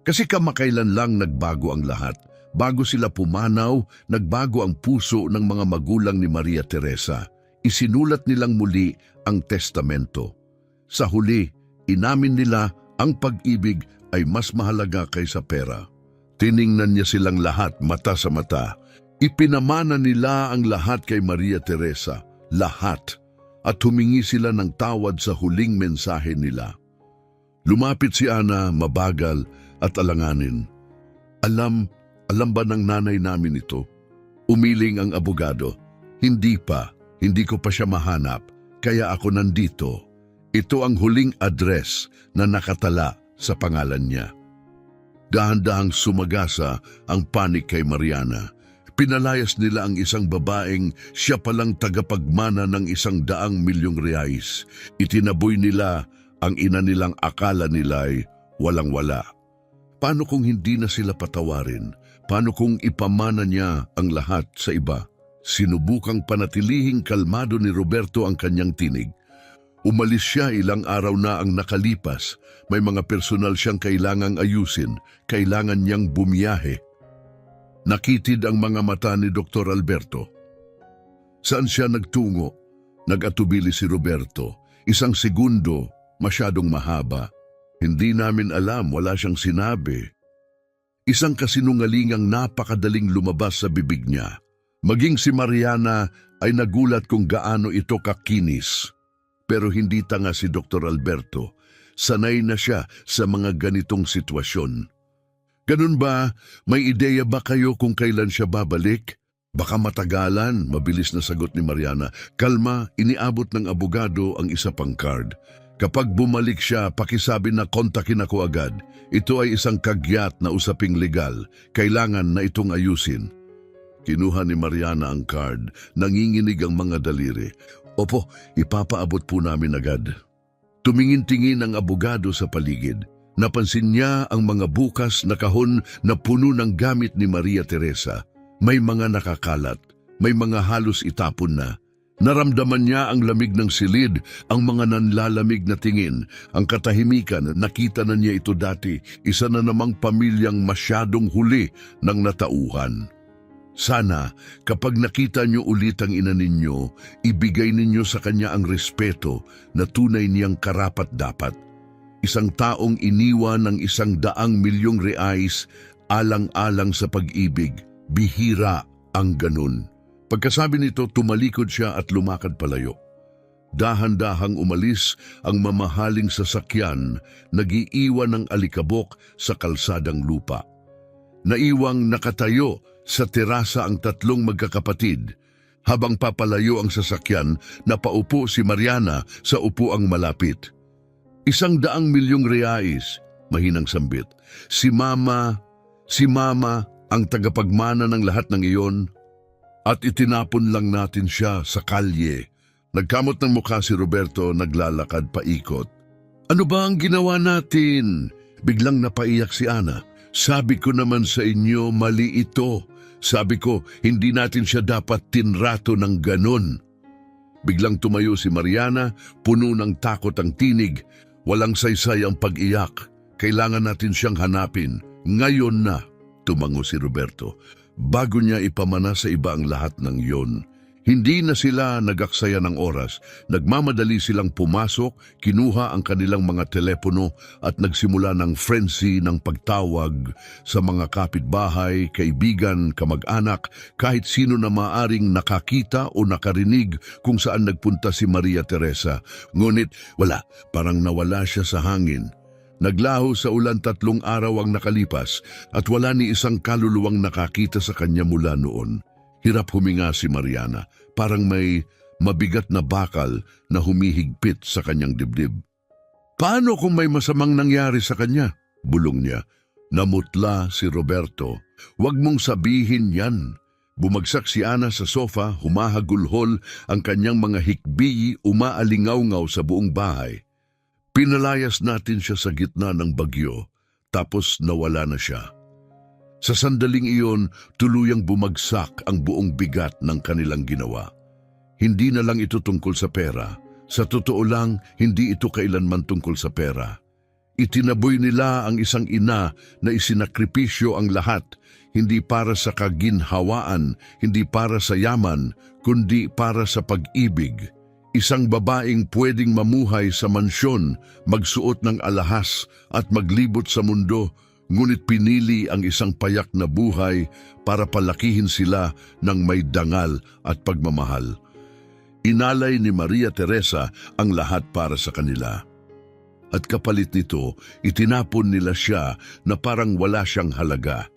Kasi kamakailan lang nagbago ang lahat. Bago sila pumanaw, nagbago ang puso ng mga magulang ni Maria Teresa. Isinulat nilang muli ang testamento. Sa huli, inamin nila ang pag-ibig ay mas mahalaga kaysa pera. Tiningnan niya silang lahat mata sa mata. Ipinamana nila ang lahat kay Maria Teresa, lahat, at humingi sila ng tawad sa huling mensahe nila. Lumapit si Ana, mabagal at alanganin. Alam ba ng nanay namin ito? Umiling ang abogado. Hindi pa, hindi ko pa siya mahanap, kaya ako nandito. Ito ang huling address na nakatala sa pangalan niya. Dahan-dahang sumagasa ang panik kay Mariana. Pinalayas nila ang isang babaeng siya palang tagapagmana ng 100 milyong reais. Itinaboy nila ang ina nilang akala nila'y walang-wala. Paano kung hindi na sila patawarin? Paano kung ipamana niya ang lahat sa iba? Sinubukang panatilihing kalmado ni Roberto ang kanyang tinig. Umalis siya, ilang araw na ang nakalipas. May mga personal siyang kailangang ayusin. Kailangan niyang bumiyahe. Nakitid ang mga mata ni Dr. Alberto. Saan siya nagtungo? Nag-atubili si Roberto. 1 segundo, masyadong mahaba. Hindi namin alam, wala siyang sinabi. Isang kasinungalingang napakadaling lumabas sa bibig niya. Maging si Mariana ay nagulat kung gaano ito kakinis. Pero hindi tanga si Dr. Alberto. Sanay na siya sa mga ganitong sitwasyon. Ganun ba? May ideya ba kayo kung kailan siya babalik? Baka matagalan, mabilis na sagot ni Mariana. Kalma, iniabot ng abogado ang isa pang card. Kapag bumalik siya, pakisabi na kontakin ako agad. Ito ay isang kagyat na usaping legal. Kailangan na itong ayusin. Kinuha ni Mariana ang card. Nanginginig ang mga daliri. Opo, ipapaabot po namin agad. Tumingin-tingin ang abogado sa paligid. Napansin niya ang mga bukas na kahon na puno ng gamit ni Maria Teresa. May mga nakakalat, may mga halos itapon na. Naramdaman niya ang lamig ng silid, ang mga nanlalamig na tingin, ang katahimikan. Nakita na niya ito dati, isa na namang pamilyang masyadong huli ng natauhan. Sana, kapag nakita niyo ulit ang ina ninyo, ibigay ninyo sa kanya ang respeto na tunay niyang karapat-dapat. Isang taong iniwan ng 100,000,000 reais alang-alang sa pag-ibig, bihira ang ganun. Pagkasabi nito, tumalikod siya at lumakad palayo. Dahan-dahang umalis ang mamahaling sasakyan, nag-iiwan ng alikabok sa kalsadang lupa. Naiwang nakatayo sa terasa ang tatlong magkakapatid. Habang papalayo ang sasakyan, napaupo si Mariana sa upuang malapit. 100,000,000 reais, mahinang sambit. Si Mama ang tagapagmana ng lahat ng iyon. At itinapon lang natin siya sa kalye. Nagkamot ng mukha si Roberto, naglalakad paikot. Ano ba ang ginawa natin? Biglang napaiyak si Ana. Sabi ko naman sa inyo, mali ito. Sabi ko, hindi natin siya dapat tinrato ng ganon. Biglang tumayo si Mariana, puno ng takot ang tinig. Walang saysay ang pag-iyak. Kailangan natin siyang hanapin. Ngayon na, tumango si Roberto. Bago niya ipamana sa iba ang lahat ng yon. Hindi na sila nagaksaya ng oras. Nagmamadali silang pumasok, kinuha ang kanilang mga telepono at nagsimula ng frenzy ng pagtawag sa mga kapitbahay, kaibigan, kamag-anak, kahit sino na maaring nakakita o nakarinig kung saan nagpunta si Maria Teresa. Ngunit wala, parang nawala siya sa hangin. Naglaho sa ulan 3 araw ang nakalipas at wala ni isang kaluluwang nakakita sa kanya mula noon. Hirap huminga si Mariana, parang may mabigat na bakal na humihigpit sa kanyang dibdib. Paano kung may masamang nangyari sa kanya? Bulong niya. Namutla si Roberto. Huwag mong sabihin yan. Bumagsak si Ana sa sofa, humahagulhol ang kanyang mga hikbi, umaalingaw-ngaw sa buong bahay. Pinalayas natin siya sa gitna ng bagyo, tapos nawala na siya. Sa sandaling iyon, tuluyang bumagsak ang buong bigat ng kanilang ginawa. Hindi na lang ito tungkol sa pera. Sa totoo lang, hindi ito kailanman tungkol sa pera. Itinaboy nila ang isang ina na isinakripisyo ang lahat, hindi para sa kaginhawaan, hindi para sa yaman, kundi para sa pag-ibig. Isang babaeng pwedeng mamuhay sa mansyon, magsuot ng alahas at maglibot sa mundo, ngunit pinili ang isang payak na buhay para palakihin sila ng may dangal at pagmamahal. Inalay ni Maria Teresa ang lahat para sa kanila. At kapalit nito, itinapon nila siya na parang wala siyang halaga.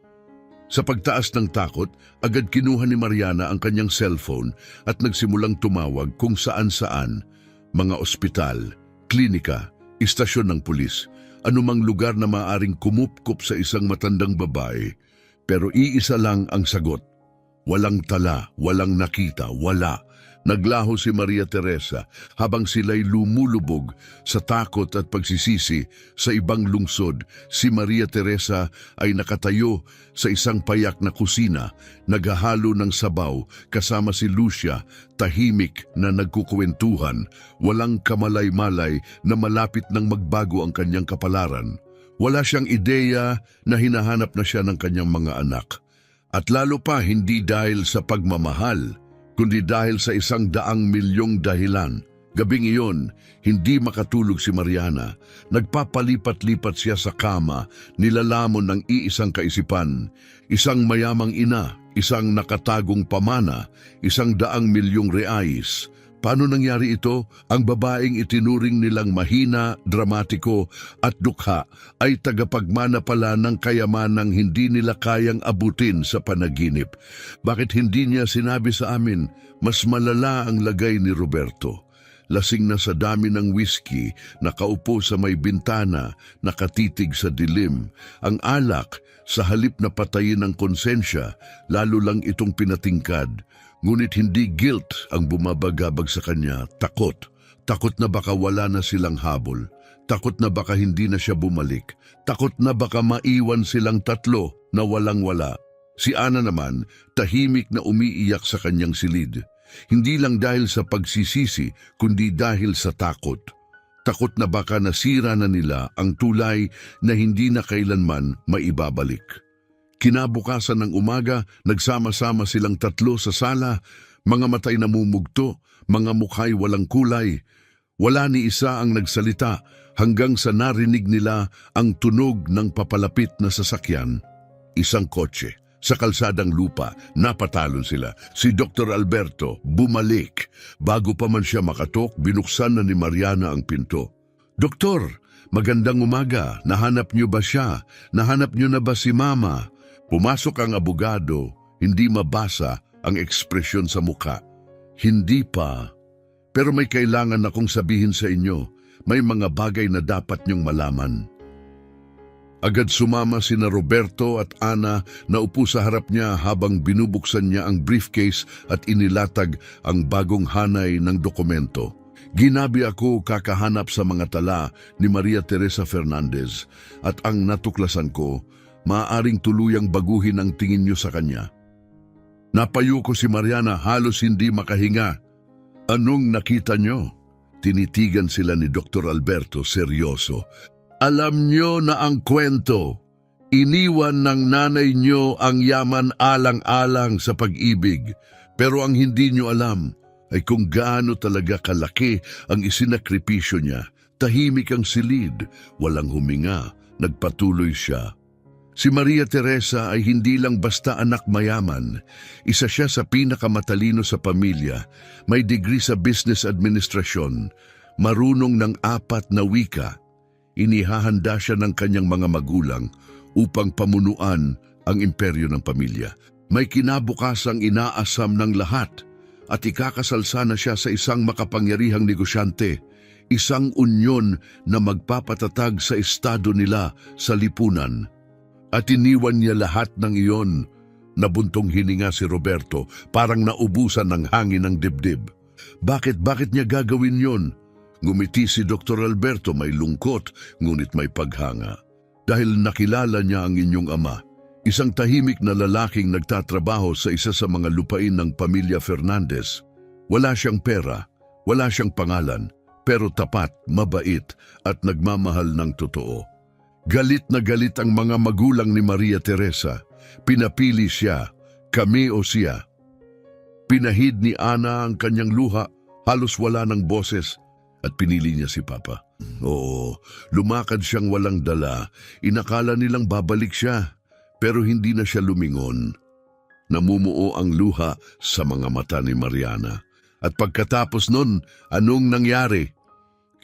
Sa pagtaas ng takot, agad kinuha ni Mariana ang kanyang cellphone at nagsimulang tumawag kung saan-saan, mga ospital, klinika, istasyon ng pulis, anumang lugar na maaaring kumupkup sa isang matandang babae. Pero iisa lang ang sagot. Walang tala, walang nakita, wala. Naglaho si Maria Teresa habang sila'y lumulubog sa takot at pagsisisi sa ibang lungsod. Si Maria Teresa ay nakatayo sa isang payak na kusina, naghahalo ng sabaw kasama si Lucia, tahimik na nagkukwentuhan, walang kamalay-malay na malapit nang magbago ang kanyang kapalaran. Wala siyang ideya na hinahanap na siya ng kanyang mga anak. At lalo pa hindi dahil sa pagmamahal, kundi dahil sa 100,000,000 dahilan. Gabing iyon, hindi makatulog si Mariana. Nagpapalipat-lipat siya sa kama, nilalamon ng iisang kaisipan. Isang mayamang ina, isang nakatagong pamana, 100,000,000 reais. Paano nangyari ito? Ang babaeng itinuring nilang mahina, dramatiko at dukha ay tagapagmana pala ng kayamanang hindi nila kayang abutin sa panaginip. Bakit hindi niya sinabi sa amin, mas malala ang lagay ni Roberto? Lasing na sa dami ng whisky, nakaupo sa may bintana, nakatitig sa dilim. Ang alak, sa halip na patayin ng konsensya, lalo lang itong pinatingkad. Ngunit hindi guilt ang bumabagabag sa kanya, takot. Takot na baka wala na silang habol. Takot na baka hindi na siya bumalik. Takot na baka maiwan silang tatlo na walang-wala. Si Ana naman, tahimik na umiiyak sa kanyang silid. Hindi lang dahil sa pagsisisi, kundi dahil sa takot. Takot na baka nasira na nila ang tulay na hindi na kailanman maibabalik. Kinabukasan ng umaga, nagsama-sama silang tatlo sa sala, mga matay namumugto, mga mukha'y walang kulay. Wala ni isa ang nagsalita hanggang sa narinig nila ang tunog ng papalapit na sasakyan. Isang kotse. Sa kalsadang lupa, napatalon sila. Si Dr. Alberto bumalik. Bago pa man siya makatok, binuksan na ni Mariana ang pinto. "Doktor, magandang umaga. Nahanap niyo ba siya? Nahanap niyo na ba si Mama?" Pumasok ang abogado, hindi mabasa ang ekspresyon sa muka. "Hindi pa. Pero may kailangan akong sabihin sa inyo. May mga bagay na dapat niyong malaman." Agad sumama sina Roberto at Ana na upo sa harap niya habang binubuksan niya ang briefcase at inilatag ang bagong hanay ng dokumento. "Ginabi ako kakahanap sa mga tala ni Maria Teresa Fernandez at ang natuklasan ko, maaaring tuluyang baguhin ang tingin niyo sa kanya." Napayo ko si Mariana, halos hindi makahinga. "Anong nakita niyo?" Tinitigan sila ni Dr. Alberto seryoso. "Alam nyo na ang kwento. Iniwan ng nanay nyo ang yaman alang-alang sa pag-ibig. Pero ang hindi nyo alam ay kung gaano talaga kalaki ang isinakripisyo niya. Tahimik ang silid, walang huminga, nagpatuloy siya. Si Maria Teresa ay hindi lang basta anak mayaman. Isa siya sa pinakamatalino sa pamilya. May degree sa business administration. Marunong ng 4 na wika. Inihahanda siya ng kanyang mga magulang upang pamunuan ang imperyo ng pamilya. May kinabukasang inaasam ng lahat at ikakasal sana siya sa isang makapangyarihang negosyante, isang unyon na magpapatatag sa estado nila sa lipunan. At iniwan niya lahat ng iyon. Nabuntong hininga si Roberto, parang naubusan ng hangin ng dibdib. Bakit niya gagawin yon? Ngumiti si Dr. Alberto, may lungkot, ngunit may paghanga. "Dahil nakilala niya ang inyong ama, isang tahimik na lalaking nagtatrabaho sa isa sa mga lupain ng pamilya Fernandez. Wala siyang pera, wala siyang pangalan, pero tapat, mabait at nagmamahal ng totoo." Galit na galit ang mga magulang ni Maria Teresa. Pinapili siya, kami o siya. Pinahid ni Ana ang kanyang luha, halos wala ng boses, at pinili niya si Papa. Oo, lumakad siyang walang dala. Inakala nilang babalik siya, pero hindi na siya lumingon. Namumuo ang luha sa mga mata ni Mariana. At pagkatapos nun, anong nangyari?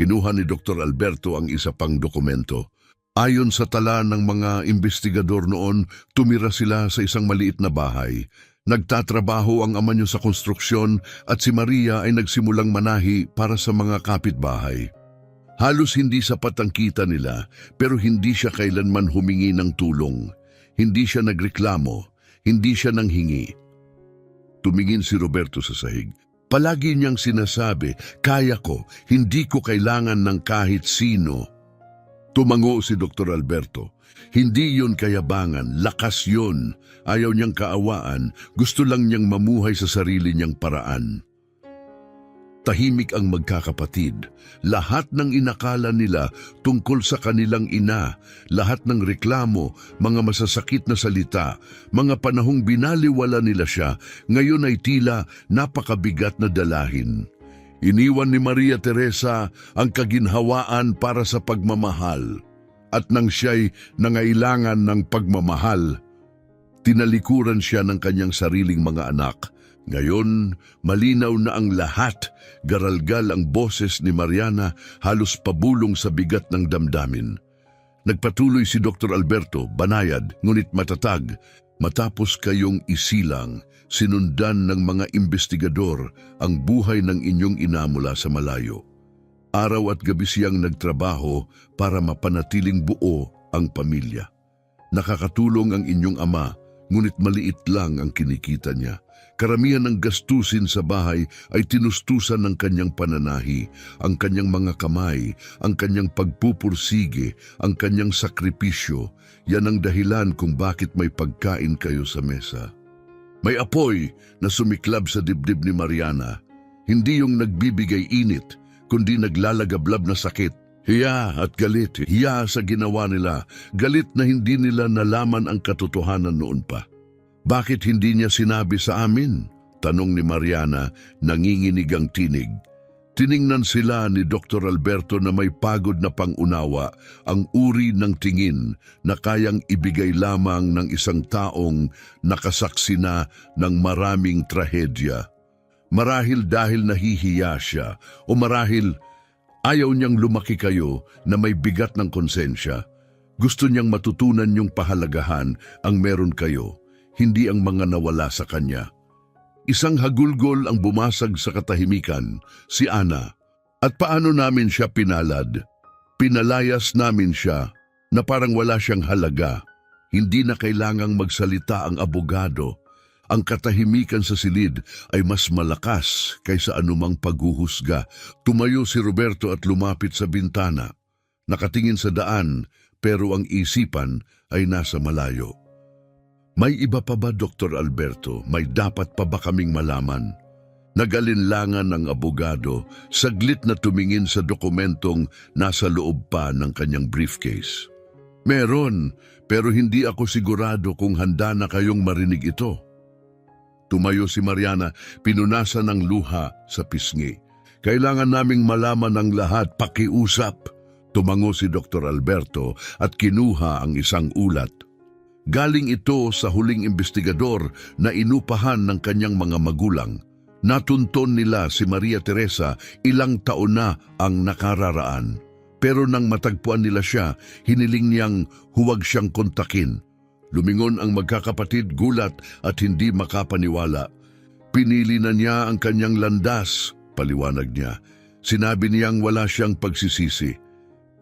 Kinuha ni Dr. Alberto ang isa pang dokumento. Ayon sa tala ng mga investigador noon, tumira sila sa isang maliit na bahay. Nagtatrabaho ang ama niyo sa konstruksyon at si Maria ay nagsimulang manahi para sa mga kapitbahay. Halos hindi sapat ang kita nila, pero hindi siya kailanman humingi ng tulong. Hindi siya nagreklamo, hindi siya nanghingi. Tumingin si Roberto sa sahig. Palagi niyang sinasabi, "Kaya ko, hindi ko kailangan ng kahit sino." Tumango si Dr. Alberto. Hindi yun kayabangan, lakas yun. Ayaw niyang kaawaan, gusto lang niyang mamuhay sa sarili niyang paraan. Tahimik ang magkakapatid. Lahat ng inakala nila tungkol sa kanilang ina, lahat ng reklamo, mga masasakit na salita, mga panahong binaliwala nila siya, ngayon ay tila napakabigat na dalahin. Iniwan ni Maria Teresa ang kaginhawaan para sa pagmamahal. At nang siya'y nangailangan ng pagmamahal, tinalikuran siya ng kanyang sariling mga anak. Ngayon, malinaw na ang lahat. Garalgal ang boses ni Mariana, halos pabulong sa bigat ng damdamin. Nagpatuloy si Dr. Alberto, banayad, ngunit matatag. Matapos kayong isilang, sinundan ng mga investigador ang buhay ng inyong ina mula sa malayo. Araw at gabi siyang nagtrabaho para mapanatiling buo ang pamilya. Nakakatulong ang inyong ama, ngunit maliit lang ang kinikita niya. Karamihan ng gastusin sa bahay ay tinustusan ng kanyang pananahi, ang kanyang mga kamay, ang kanyang pagpupursige, ang kanyang sakripisyo. Yan ang dahilan kung bakit may pagkain kayo sa mesa. May apoy na sumiklab sa dibdib ni Mariana. Hindi yung nagbibigay init, kundi naglalagablab na sakit. Hiya at galit. Hiya sa ginawa nila. Galit na hindi nila nalaman ang katotohanan noon pa. Bakit hindi niya sinabi sa amin? Tanong ni Mariana, nanginginig ang tinig. Tiningnan sila ni Dr. Alberto na may pagod na pangunawa, ang uri ng tingin na kayang ibigay lamang ng isang taong nakasaksi na ng maraming trahedya. Marahil dahil nahihiya siya o marahil ayaw niyang lumaki kayo na may bigat ng konsensya. Gusto niyang matutunan yung pahalagahan ang meron kayo, hindi ang mga nawala sa kanya. Isang hagulgol ang bumasag sa katahimikan, si Ana. At paano namin siya pinalad? Pinalayas namin siya na parang wala siyang halaga. Hindi na kailangang magsalita ang abogado. Ang katahimikan sa silid ay mas malakas kaysa anumang paghuhusga. Tumayo si Roberto at lumapit sa bintana. Nakatingin sa daan, pero ang isipan ay nasa malayo. May iba pa ba, Dr. Alberto? May dapat pa ba kaming malaman? Nagalinlangan ng abogado, saglit na tumingin sa dokumentong nasa loob pa ng kanyang briefcase. Meron, pero hindi ako sigurado kung handa na kayong marinig ito. Tumayo si Mariana, pinunasan ng luha sa pisngi. Kailangan naming malaman ang lahat, pakiusap. Tumango si Dr. Alberto at kinuha ang isang ulat. Galing ito sa huling investigador na inupahan ng kanyang mga magulang. Natunton nila si Maria Teresa ilang taon na ang nakararaan. Pero nang matagpuan nila siya, hiniling niyang huwag siyang kontakin. Lumingon ang magkakapatid, gulat at hindi makapaniwala. Pinili na niya ang kanyang landas, paliwanag niya. Sinabi niyang wala siyang pagsisisi.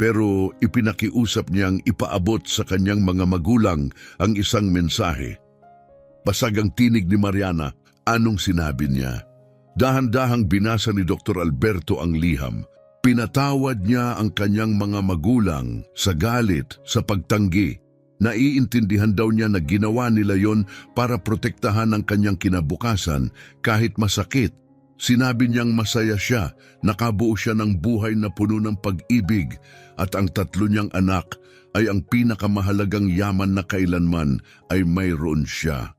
Pero ipinakiusap niyang ipaabot sa kanyang mga magulang ang isang mensahe. Basag ang tinig ni Mariana. Anong sinabi niya? Dahan-dahang binasa ni Dr. Alberto ang liham. Pinatawad niya ang kanyang mga magulang sa galit, sa pagtanggi. Naiintindihan daw niya na ginawa nila yon para protektahan ang kanyang kinabukasan kahit masakit. Sinabi niyang masaya siya, nakabuo siya ng buhay na puno ng pag-ibig at ang tatlo niyang anak ay ang pinakamahalagang yaman na kailanman ay mayroon siya.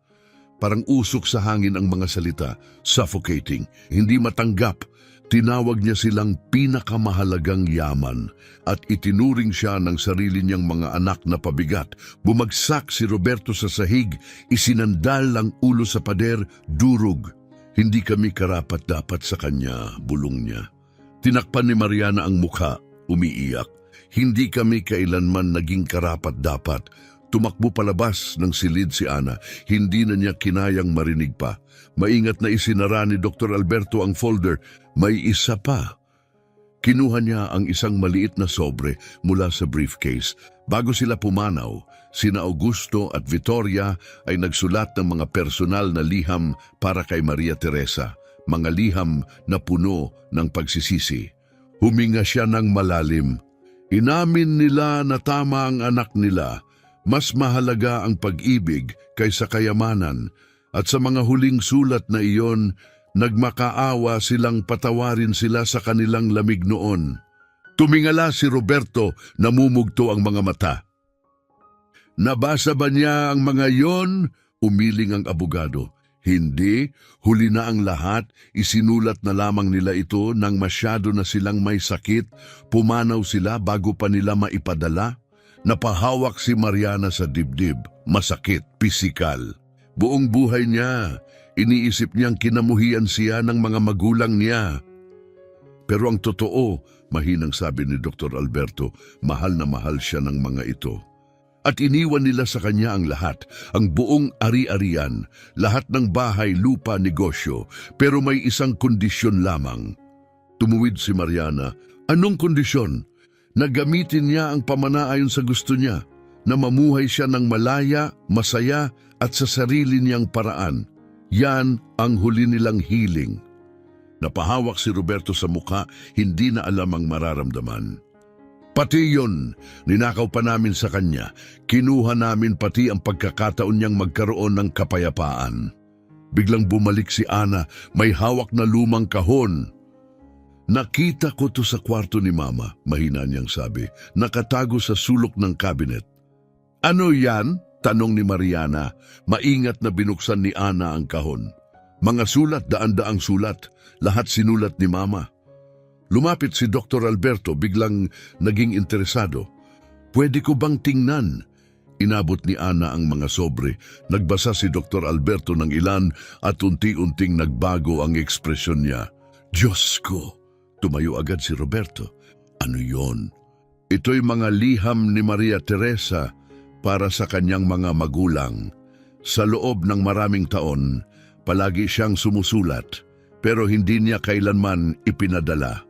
Parang usok sa hangin ang mga salita, suffocating, hindi matanggap. Tinawag niya silang pinakamahalagang yaman at itinuring siya ng sarili niyang mga anak na pabigat. Bumagsak si Roberto sa sahig, isinandal ang ulo sa pader, durog. Hindi kami karapat-dapat sa kanya, bulong niya. Tinakpan ni Mariana ang mukha, umiiyak. Hindi kami kailanman naging karapat-dapat. Tumakbo palabas ng silid si Ana. Hindi na niya kinayang marinig pa. Maingat na isinara ni Dr. Alberto ang folder. May isa pa. Kinuha niya ang isang maliit na sobre mula sa briefcase. Bago sila pumanaw, sina Augusto at Victoria ay nagsulat ng mga personal na liham para kay Maria Teresa. Mga liham na puno ng pagsisisi. Huminga siya ng malalim. Inamin nila na tama ang anak nila. Mas mahalaga ang pag-ibig kaysa kayamanan. At sa mga huling sulat na iyon, nagmakaawa silang patawarin sila sa kanilang lamig noon. Tumingala si Roberto, namumugto ang mga mata. Nabasa ba niya ang mga yon? Umiling ang abogado. Hindi, huli na ang lahat, isinulat na lamang nila ito nang masyado na silang may sakit, pumanaw sila bago pa nila maipadala. Napahawak si Mariana sa dibdib, masakit, pisikal. Buong buhay niya, iniisip niyang kinamuhian siya ng mga magulang niya. Pero ang totoo, mahinang sabi ni Dr. Alberto, mahal na mahal siya ng mga ito. At iniwan nila sa kanya ang lahat, ang buong ari-arian, lahat ng bahay, lupa, negosyo, pero may isang kondisyon lamang. Tumuwid si Mariana. Anong kondisyon? Na gamitin niya ang pamanaayon sa gusto niya, na mamuhay siya ng malaya, masaya at sa sarili niyang paraan. Yan ang huli nilang hiling. Napahawak si Roberto sa mukha, hindi na alam ang mararamdaman. Pati yun, ninakaw pa namin sa kanya. Kinuha namin pati ang pagkakataon niyang magkaroon ng kapayapaan. Biglang bumalik si Ana, may hawak na lumang kahon. Nakita ko to sa kwarto ni Mama, mahina niyang sabi, nakatago sa sulok ng kabinet. Ano yan? Tanong ni Mariana. Maingat na binuksan ni Ana ang kahon. Mga sulat, daan-daang sulat, lahat sinulat ni Mama. Lumapit si Dr. Alberto, biglang naging interesado. Pwede ko bang tingnan? Inabot ni Ana ang mga sobre. Nagbasa si Dr. Alberto ng ilan at unti-unting nagbago ang ekspresyon niya. Diyos ko! Tumayo agad si Roberto. Ano yon? Ito'y mga liham ni Maria Teresa para sa kanyang mga magulang. Sa loob ng maraming taon, palagi siyang sumusulat, pero hindi niya kailanman ipinadala.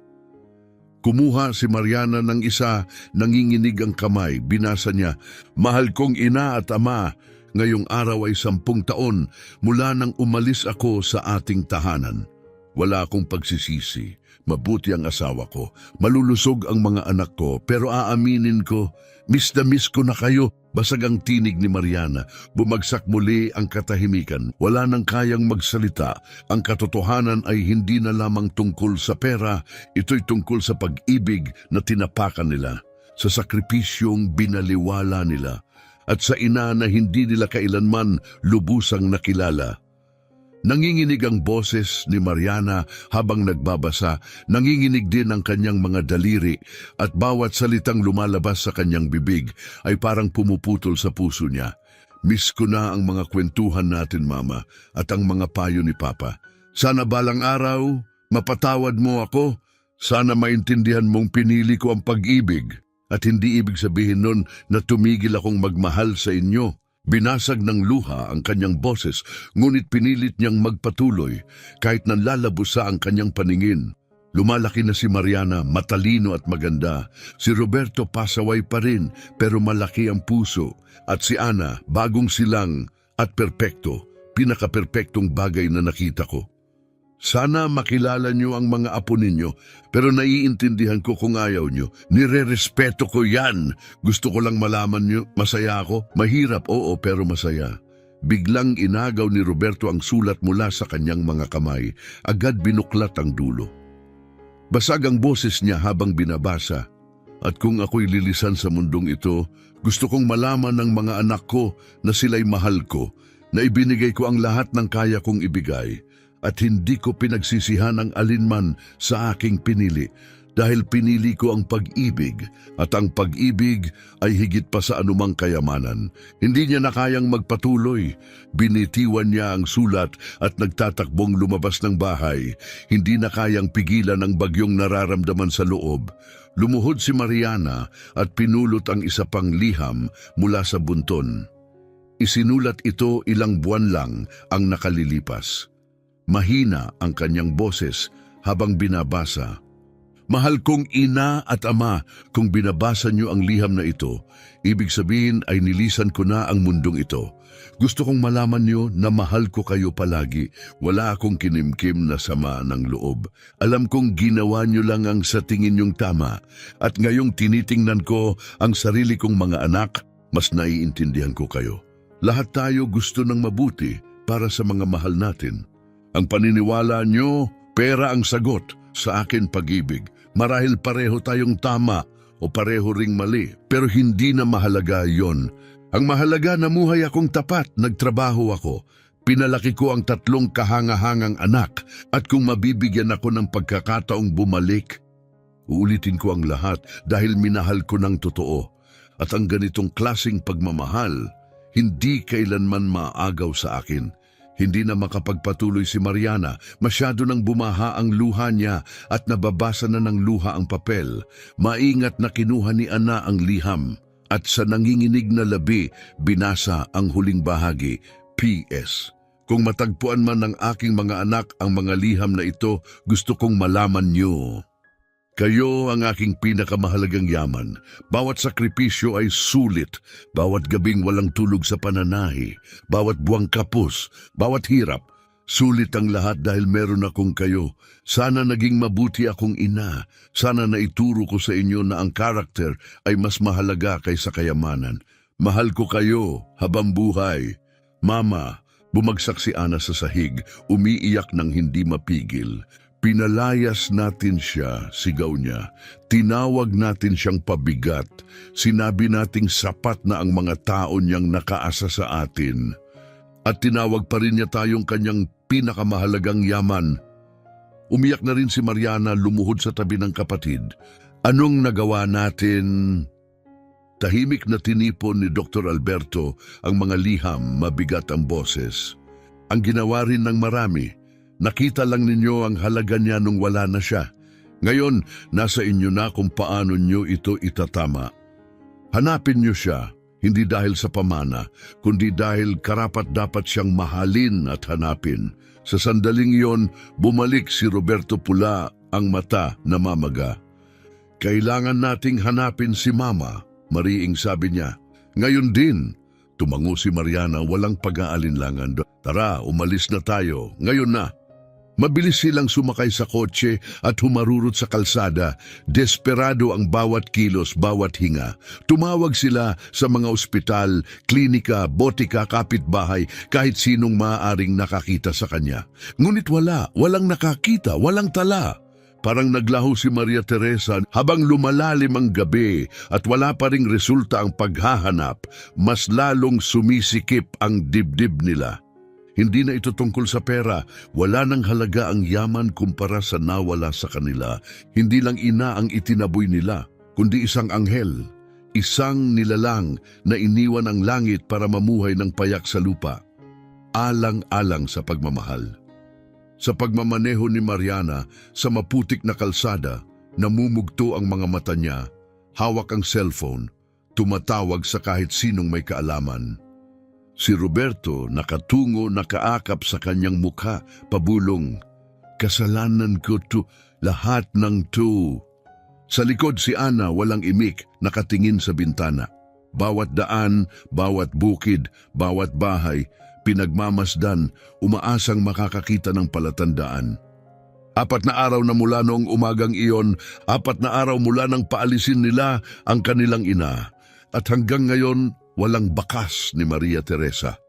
Kumuha si Mariana ng isa, nanginginig ang kamay, binasa niya, Mahal kong ina at ama, ngayong araw ay 10 taon mula nang umalis ako sa ating tahanan. Wala akong pagsisisi, mabuti ang asawa ko, malulusog ang mga anak ko, pero aaminin ko, miss na miss ko na kayo. Basag ang tinig ni Mariana, bumagsak muli ang katahimikan. Wala nang kayang magsalita. Ang katotohanan ay hindi na lamang tungkol sa pera, ito'y tungkol sa pag-ibig na tinapakan nila, sa sakripisyong binaliwala nila, at sa ina na hindi nila kailanman lubusang nakilala. Nanginginig ang boses ni Mariana habang nagbabasa, nanginginig din ang kanyang mga daliri at bawat salitang lumalabas sa kanyang bibig ay parang pumuputol sa puso niya. Miss ko na ang mga kwentuhan natin, Mama, at ang mga payo ni Papa. Sana balang araw, mapatawad mo ako. Sana maintindihan mong pinili ko ang pag-ibig at hindi ibig sabihin nun na tumigil akong magmahal sa inyo. Binasag ng luha ang kanyang boses, ngunit pinilit niyang magpatuloy kahit nanlalabusa ang kanyang paningin. Lumalaki na si Mariana, matalino at maganda. Si Roberto pasaway pa rin, pero malaki ang puso. At si Ana, bagong silang at perpekto, pinaka-perpektong bagay na nakita ko. Sana makilala niyo ang mga apo ninyo, pero naiintindihan ko kung ayaw niyo. Nire-respeto ko yan. Gusto ko lang malaman niyo, masaya ako. Mahirap, oo, pero masaya. Biglang inagaw ni Roberto ang sulat mula sa kanyang mga kamay. Agad binuklat ang dulo. Basag ang boses niya habang binabasa. At kung ako'y lilisan sa mundong ito, gusto kong malaman ng mga anak ko na sila'y mahal ko, na ibinigay ko ang lahat ng kaya kong ibigay. At hindi ko pinagsisihan ang alinman sa aking pinili dahil pinili ko ang pag-ibig at ang pag-ibig ay higit pa sa anumang kayamanan. Hindi niya na kayang magpatuloy. Binitiwan niya ang sulat at nagtatakbong lumabas ng bahay. Hindi na kayang pigilan ang bagyong nararamdaman sa loob. Lumuhod si Mariana at pinulot ang isa pang liham mula sa bunton. Isinulat ito ilang buwan lang ang nakalilipas. Mahina ang kanyang boses habang binabasa. Mahal kong ina at ama, kung binabasa niyo ang liham na ito, ibig sabihin ay nilisan ko na ang mundong ito. Gusto kong malaman niyo na mahal ko kayo palagi. Wala akong kinimkim na sama ng loob. Alam kong ginawa niyo lang ang sa tingin niyong tama. At ngayong tinitingnan ko ang sarili kong mga anak, mas naiintindihan ko kayo. Lahat tayo gusto ng mabuti para sa mga mahal natin. Ang paniniwala nyo, pera ang sagot, sa akin pag-ibig. Marahil pareho tayong tama o pareho ring mali, pero hindi na mahalaga yon. Ang mahalaga, namuhay akong tapat, nagtrabaho ako, Pinalaki ko ang 3 kahangahangang anak at kung mabibigyan ako ng pagkakataong bumalik, uulitin ko ang lahat dahil minahal ko ng totoo. At ang ganitong klasing pagmamahal, hindi kailanman maagaw sa akin. Hindi na makapagpatuloy si Mariana, masyado nang bumaha ang luha niya at nababasa na ng luha ang papel. Maingat na kinuha ni Ana ang liham at sa nanginginig na labi, binasa ang huling bahagi. P.S. Kung matagpuan man ng aking mga anak ang mga liham na ito, gusto kong malaman niyo. Kayo ang aking pinakamahalagang yaman. Bawat sakripisyo ay sulit. Bawat gabing walang tulog sa pananahi. Bawat buwang kapos. Bawat hirap. Sulit ang lahat dahil meron akong kayo. Sana naging mabuti akong ina. Sana naituro ko sa inyo na ang karakter ay mas mahalaga kaysa kayamanan. Mahal ko kayo habang buhay. Mama, bumagsak si Ana sa sahig, umiiyak ng hindi mapigil. Pinalayas natin siya, sigaw niya. Tinawag natin siyang pabigat. Sinabi nating sapat na ang mga tao niyang nakaasa sa atin. At tinawag pa rin niya tayong kanyang pinakamahalagang yaman. Umiyak na rin si Mariana, lumuhod sa tabi ng kapatid. Anong nagawa natin? Tahimik na tinipon ni Dr. Alberto ang mga liham, mabigat ang boses. Ang ginawa rin ng marami, nakita lang ninyo ang halaga niya nung wala na siya. Ngayon, nasa inyo na kung paano nyo ito itatama. Hanapin nyo siya, hindi dahil sa pamana, kundi dahil karapat-dapat siyang mahalin at hanapin. Sa sandaling iyon, bumalik si Roberto Pula, ang mata na mamaga. Kailangan nating hanapin si Mama, mariing sabi niya. Ngayon din, tumango si Mariana walang pag-aalinlangan. Tara, umalis na tayo, ngayon na. Mabilis silang sumakay sa kotse at humarurot sa kalsada. Desperado ang bawat kilos, bawat hinga. Tumawag sila sa mga ospital, klinika, botika, kapitbahay, kahit sinong maaaring nakakita sa kanya. Ngunit walang nakakita, walang tala. Parang naglaho si Maria Teresa habang lumalalim ang gabi at wala pa ring resulta ang paghahanap, mas lalong sumisikip ang dibdib nila. Hindi na ito tungkol sa pera, wala nang halaga ang yaman kumpara sa nawala sa kanila. Hindi lang ina ang itinaboy nila, kundi isang anghel, isang nilalang na iniwan ang langit para mamuhay ng payak sa lupa. Alang-alang sa pagmamahal. Sa pagmamaneho ni Mariana sa maputik na kalsada, namumugto ang mga mata niya, hawak ang cellphone, tumatawag sa kahit sinong may kaalaman. Si Roberto nakatungo, nakaakap sa kanyang mukha, pabulong, kasalanan ko to, lahat ng to. Sa likod si Ana walang imik, nakatingin sa bintana. Bawat daan, bawat bukid, bawat bahay, pinagmamasdan, umaasang makakakita ng palatandaan. 4 na araw na mula noong umagang iyon, 4 na araw mula nang paalisin nila ang kanilang ina. At hanggang ngayon, walang bakas ni Maria Teresa.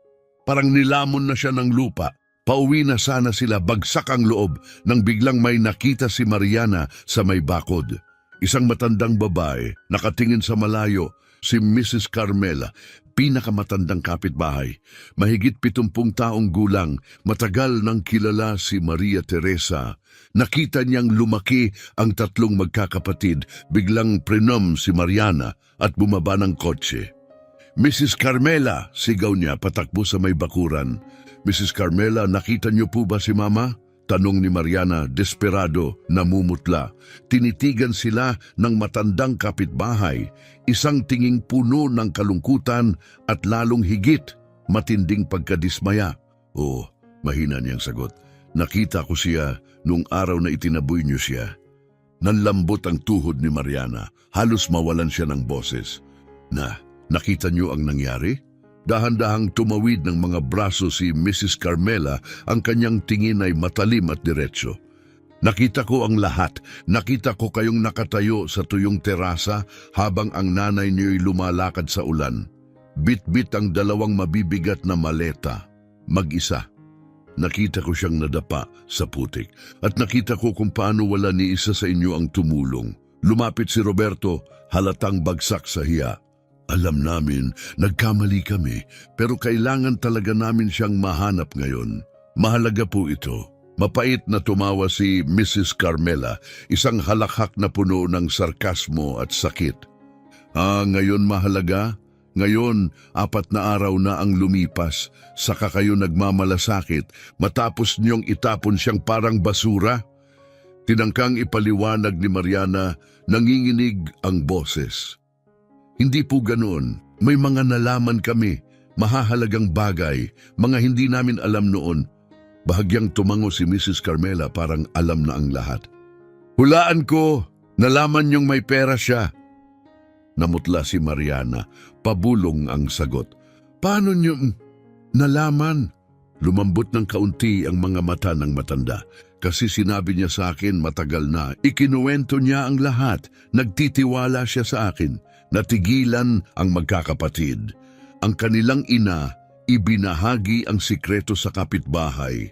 Parang nilamon na siya ng lupa. Pauwi na sana sila, bagsak ang loob nang biglang may nakita si Mariana sa may bakod. Isang matandang babae, nakatingin sa malayo, si Mrs. Carmela, pinakamatandang kapitbahay. Mahigit 70 taong gulang, matagal nang kilala si Maria Teresa. Nakita niyang lumaki ang 3 magkakapatid, biglang prenom si Mariana at bumaba ng kotse. Mrs. Carmela, sigaw niya patakbo sa may bakuran. Mrs. Carmela, nakita niyo po ba si Mama? Tanong ni Mariana, desperado, namumutla. Tinitigan sila ng matandang kapitbahay, isang tinging puno ng kalungkutan at lalong higit, matinding pagkadismaya. Oh, mahina niyang sagot. Nakita ko siya nung araw na itinaboy niyo siya. Nanlambot ang tuhod ni Mariana, halos mawalan siya ng boses. Nakita niyo ang nangyari? Dahan-dahang tumawid ng mga braso si Mrs. Carmela, ang kanyang tingin ay matalim at diretso. Nakita ko ang lahat. Nakita ko kayong nakatayo sa tuyong terasa habang ang nanay niyo'y lumalakad sa ulan. Bit-bit ang 2 mabibigat na maleta. Mag-isa. Nakita ko siyang nadapa sa putik at nakita ko kung paano wala ni isa sa inyo ang tumulong. Lumapit si Roberto, halatang bagsak sa hiya. Alam namin, nagkamali kami, pero kailangan talaga namin siyang mahanap ngayon. Mahalaga po ito. Mapait na tumawa si Mrs. Carmela, isang halakhak na puno ng sarkasmo at sakit. Ngayon mahalaga? Ngayon, 4 na araw na ang lumipas, saka kayo nagmamalasakit matapos niyong itapon siyang parang basura? Tinangkang ipaliwanag ni Mariana, nanginginig ang boses. Hindi po ganoon. May mga nalaman kami, mahahalagang bagay, mga hindi namin alam noon. Bahagyang tumango si Mrs. Carmela, parang alam na ang lahat. Hulaan ko, nalaman niyong may pera siya. Namutla si Mariana, pabulong ang sagot. Paano niyo nalaman? Lumambot ng kaunti ang mga mata ng matanda. Kasi sinabi niya sa akin matagal na, ikinuwento niya ang lahat, nagtitiwala siya sa akin. Natigilan ang magkakapatid. Ang kanilang ina, ibinahagi ang sikreto sa kapitbahay.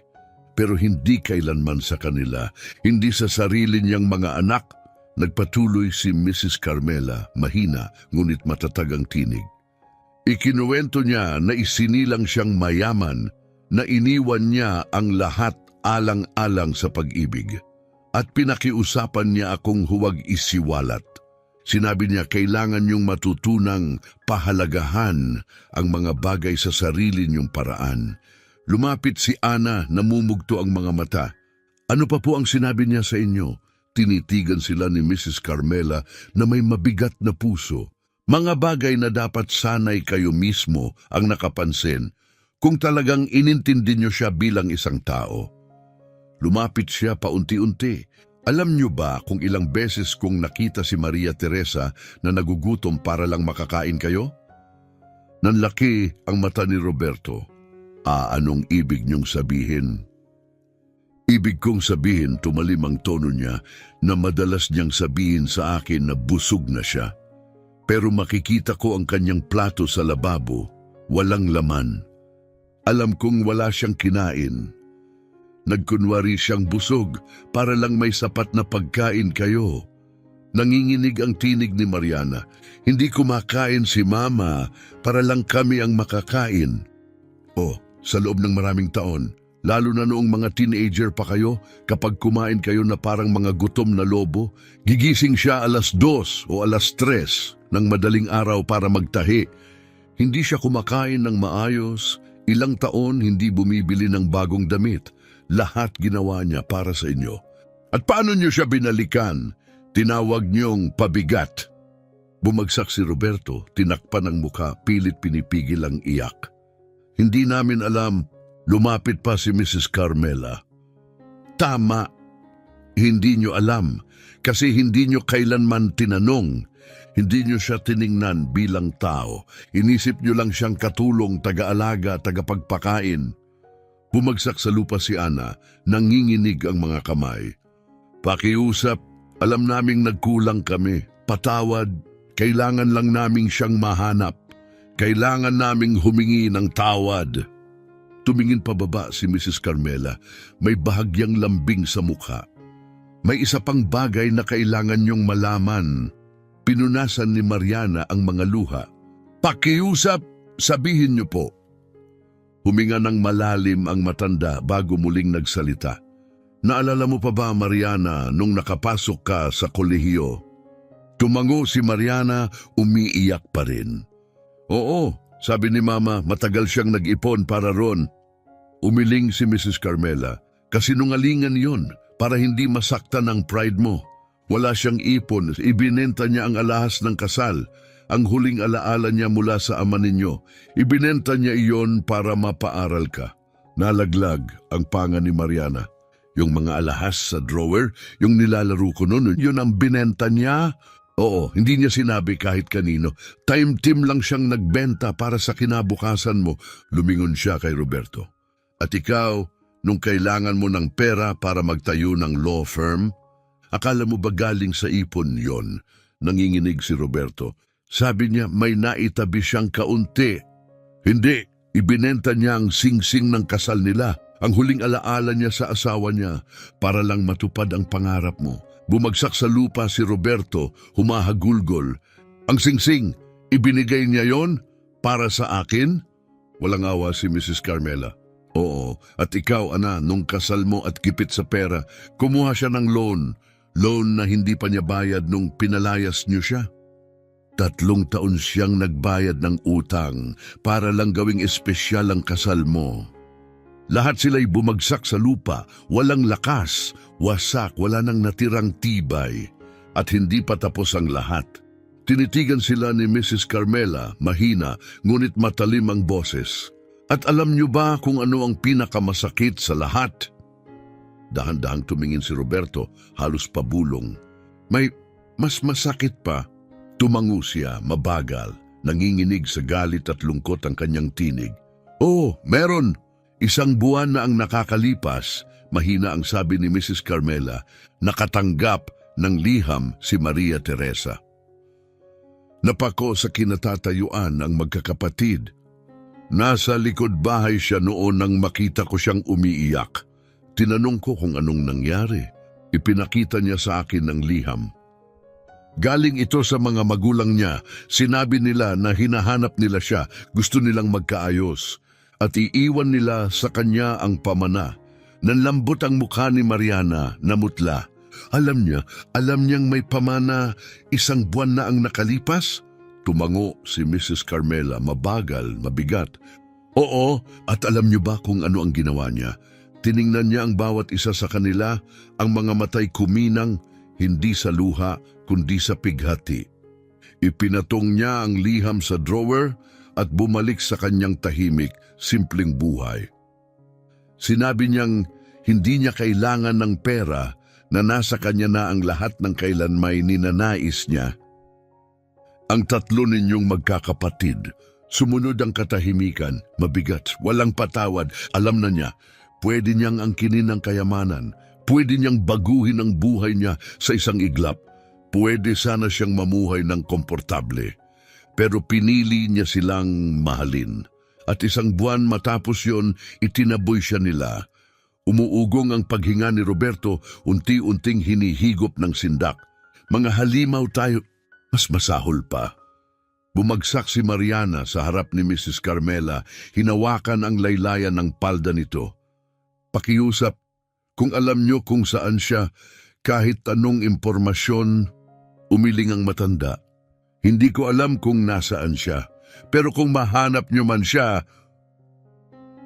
Pero hindi kailanman sa kanila, hindi sa sarili niyang mga anak. Nagpatuloy si Mrs. Carmela, mahina ngunit matatag ang tinig. Ikinuwento niya na isinilang siyang mayaman, na iniwan niya ang lahat alang-alang sa pag-ibig. At pinakiusapan niya akong huwag isiwalat. Sinabi niya kailangan niyong matutunang pahalagahan ang mga bagay sa sarili niyong paraan. Lumapit si Ana, namumugto ang mga mata. Ano pa po ang sinabi niya sa inyo? Tinitigan sila ni Mrs. Carmela na may mabigat na puso. Mga bagay na dapat sanay kayo mismo ang nakapansin kung talagang inintindi niyo siya bilang isang tao. Lumapit siya paunti-unti. Alam niyo ba kung ilang beses kong nakita si Maria Teresa na nagugutom para lang makakain kayo? Nanlaki ang mata ni Roberto. Anong ibig niyong sabihin? Ibig kong sabihin, tumalim ang tono niya, na madalas niyang sabihin sa akin na busog na siya. Pero makikita ko ang kanyang plato sa lababo, walang laman. Alam kong wala siyang kinain. Nagkunwari siyang busog para lang may sapat na pagkain kayo. Nanginginig ang tinig ni Mariana. Hindi kumakain si Mama para lang kami ang makakain. Sa loob ng maraming taon, lalo na noong mga teenager pa kayo, kapag kumain kayo na parang mga gutom na lobo, gigising siya 2:00 o 3:00 ng madaling araw para magtahi. Hindi siya kumakain ng maayos, ilang taon hindi bumibili ng bagong damit. Lahat ginawa niya para sa inyo. At paano niyo siya binalikan? Tinawag niyong pabigat. Bumagsak si Roberto, tinakpan ang muka, pilit pinipigil ang iyak. Hindi namin alam. Lumapit pa si Mrs. Carmela. Tama. Hindi niyo alam kasi hindi niyo kailanman tinanong. Hindi niyo siya tiningnan bilang tao. Inisip niyo lang siyang katulong, taga-alaga, tagapagpakain. Bumagsak sa lupa si Ana, nanginginig ang mga kamay. Pakiusap, alam naming nagkulang kami. Patawad, kailangan lang naming siyang mahanap. Kailangan naming humingi ng tawad. Tumingin pababa si Mrs. Carmela, may bahagyang lambing sa mukha. May isa pang bagay na kailangan niyong malaman. Pinunasan ni Mariana ang mga luha. Pakiusap, sabihin niyo po. Huminga ng malalim ang matanda bago muling nagsalita. Naalala mo pa ba, Mariana, nung nakapasok ka sa kolehiyo? Tumango si Mariana, umiiyak pa rin. Oo, sabi ni Mama, matagal siyang nag-ipon para ron. Umiling si Mrs. Carmela, kasinungalingan yon para hindi masaktan ang pride mo. Wala siyang ipon, ibinenta niya ang alahas ng kasal. Ang huling alaala niya mula sa ama ninyo, ibinenta niya iyon para mapaaral ka. Nalaglag ang panga ni Mariana. Yung mga alahas sa drawer, yung nilalaro ko noon, yun ang binenta niya. Oo, hindi niya sinabi kahit kanino. Time-team lang siyang nagbenta para sa kinabukasan mo. Lumingon siya kay Roberto. At ikaw, nung kailangan mo ng pera para magtayo ng law firm, akala mo ba galing sa ipon yon? Nanginginig si Roberto. Sabi niya may naitabi siyang kaunti. Hindi, ibinenta niya ang singsing ng kasal nila, ang huling alaala niya sa asawa niya, para lang matupad ang pangarap mo. Bumagsak sa lupa si Roberto, humahagulgol. Ang singsing, Ibinigay niya yon para sa akin? Walang awa si Mrs. Carmela. Oo, at ikaw, Ana, nung kasal mo at kipit sa pera, kumuha siya ng loan. Loan na hindi pa niya bayad nung pinalayas niyo siya. 3 taon siyang nagbayad ng utang para lang gawing espesyal ang kasal mo. Lahat sila'y bumagsak sa lupa, walang lakas, wasak, wala nang natirang tibay. At hindi pa tapos ang lahat. Tinitigan sila ni Mrs. Carmela, mahina, ngunit matalim ang boses. At alam niyo ba kung ano ang pinakamasakit sa lahat? Dahan-dahang tumingin si Roberto, halos pabulong. May mas masakit pa. Tumango siya, mabagal, nanginginig sa galit at lungkot ang kanyang tinig. Oh, meron! 1 buwan na ang nakakalipas, mahina ang sabi ni Mrs. Carmela, nakatanggap ng liham si Maria Teresa. Napako sa kinatatayuan ng magkakapatid. Nasa likod bahay siya noon nang makita ko siyang umiiyak. Tinanong ko kung anong nangyari. Ipinakita niya sa akin ang liham. Galing ito sa mga magulang niya. Sinabi nila na hinahanap nila siya, gusto nilang magkaayos. At iiwan nila sa kanya ang pamana. Nanlambot ang mukha ni Mariana, namutla. Alam niyang may pamana 1 buwan na ang nakalipas? Tumango si Mrs. Carmela, mabagal, mabigat. Oo, at alam niyo ba kung ano ang ginawa niya? Tiningnan niya ang bawat isa sa kanila, ang mga matay kuminang, hindi sa luha, kundi sa pighati. Ipinatong niya ang liham sa drawer at bumalik sa kanyang tahimik, simpleng buhay. Sinabi niyang hindi niya kailangan ng pera, na nasa kanya na ang lahat ng kailanmay ninanais niya. Ang 3 ninyong magkakapatid, sumunod ang katahimikan, mabigat, walang patawad. Alam na niya, pwede niyang angkinin ang kayamanan, pwede niyang baguhin ang buhay niya sa isang iglap, pwede sana siyang mamuhay ng komportable. Pero pinili niya silang mahalin. At 1 buwan matapos yon, itinaboy siya nila. Umuugong ang paghinga ni Roberto, unti-unting hinihigop ng sindak. Mga halimaw tayo. Mas masahol pa. Bumagsak si Mariana sa harap ni Mrs. Carmela, hinawakan ang laylayan ng palda nito. Pakiusap, kung alam niyo kung saan siya, kahit anong impormasyon, umiling ang matanda. Hindi ko alam kung nasaan siya, pero kung mahanap niyo man siya,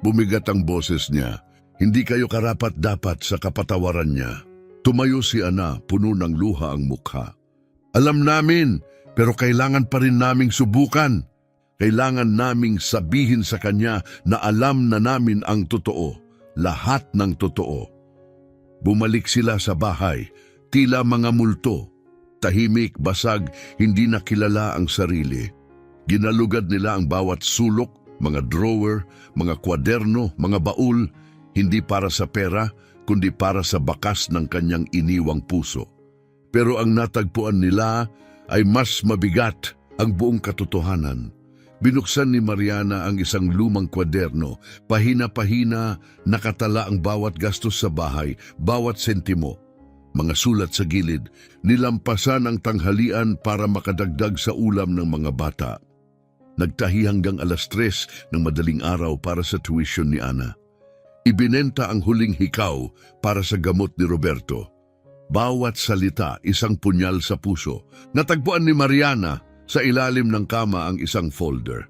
bumigat ang boses niya. Hindi kayo karapat-dapat sa kapatawaran niya. Tumayo si Ana, puno ng luha ang mukha. Alam namin, pero kailangan pa rin naming subukan. Kailangan naming sabihin sa kanya na alam na namin ang totoo, lahat ng totoo. Bumalik sila sa bahay, tila mga multo. Tahimik, basag, hindi nakilala ang sarili. Ginalugad nila ang bawat sulok, mga drawer, mga kwaderno, mga baul, hindi para sa pera, kundi para sa bakas ng kanyang iniwang puso. Pero ang natagpuan nila ay mas mabigat, ang buong katotohanan. Binuksan ni Mariana ang isang lumang kwaderno, pahina-pahina, nakatala ang bawat gastos sa bahay, bawat sentimo. Mga sulat sa gilid, nilampasan ang tanghalian para makadagdag sa ulam ng mga bata. Nagtahi hanggang 3:00 ng madaling araw para sa tuition ni Ana. Ibinenta ang huling hikaw para sa gamot ni Roberto. Bawat salita, 1 punyal sa puso. Natagpuan ni Mariana sa ilalim ng kama ang isang folder.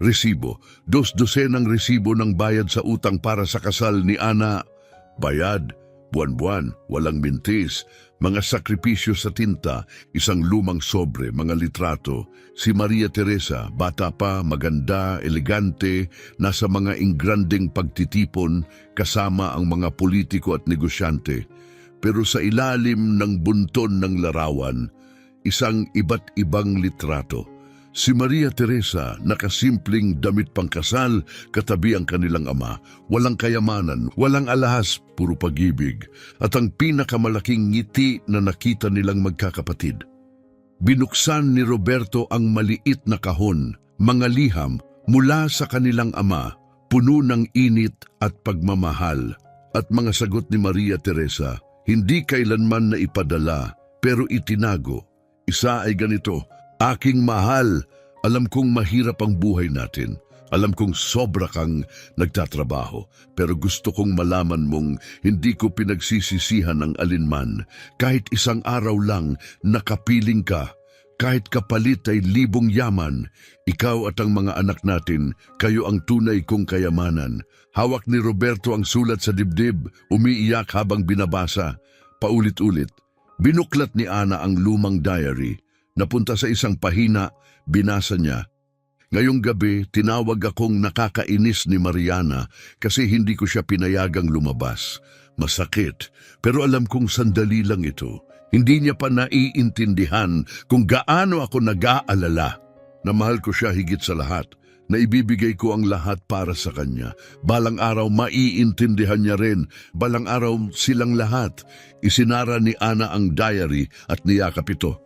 Resibo, 2 dosenang resibo ng bayad sa utang para sa kasal ni Ana. Bayad, buwan-buwan, walang mintis, mga sakripisyo sa tinta, 1 lumang sobre, mga litrato. Si Maria Teresa, bata pa, maganda, elegante, nasa mga ingranding pagtitipon kasama ang mga politiko at negosyante. Pero sa ilalim ng bunton ng larawan, isang iba't ibang litrato. Si Maria Teresa, nakasimpleng damit pangkasal, katabi ang kanilang ama. Walang kayamanan, walang alahas, puro pag-ibig. At ang pinakamalaking ngiti na nakita nilang magkakapatid. Binuksan ni Roberto ang maliit na kahon, mga liham mula sa kanilang ama, puno ng init at pagmamahal. At mga sagot ni Maria Teresa, hindi kailanman na ipadala, pero itinago. Isa ay ganito, aking mahal, Alam kong mahirap ang buhay natin. Alam kong sobra kang nagtatrabaho, pero gusto kong malaman mong hindi ko pinagsisisihan ang alinman. Kahit isang araw lang nakapiling ka, kahit kapalit ay libong yaman, ikaw at ang mga anak natin, kayo ang tunay kong kayamanan. Hawak ni Roberto ang sulat sa dibdib, umiiyak habang binabasa. Paulit-ulit, binuklat ni Ana ang lumang diary. Napunta sa isang pahina, binasa niya. Ngayong gabi, tinawag akong nakakainis ni Mariana kasi hindi ko siya pinayagang lumabas. Masakit, pero alam kong sandali lang ito. Hindi niya pa naiintindihan kung gaano ako nag-aalala. Na mahal ko siya higit sa lahat, na ibibigay ko ang lahat para sa kanya. Balang araw maiintindihan niya rin, balang araw silang lahat. Isinara ni Ana ang diary at niyakap ito.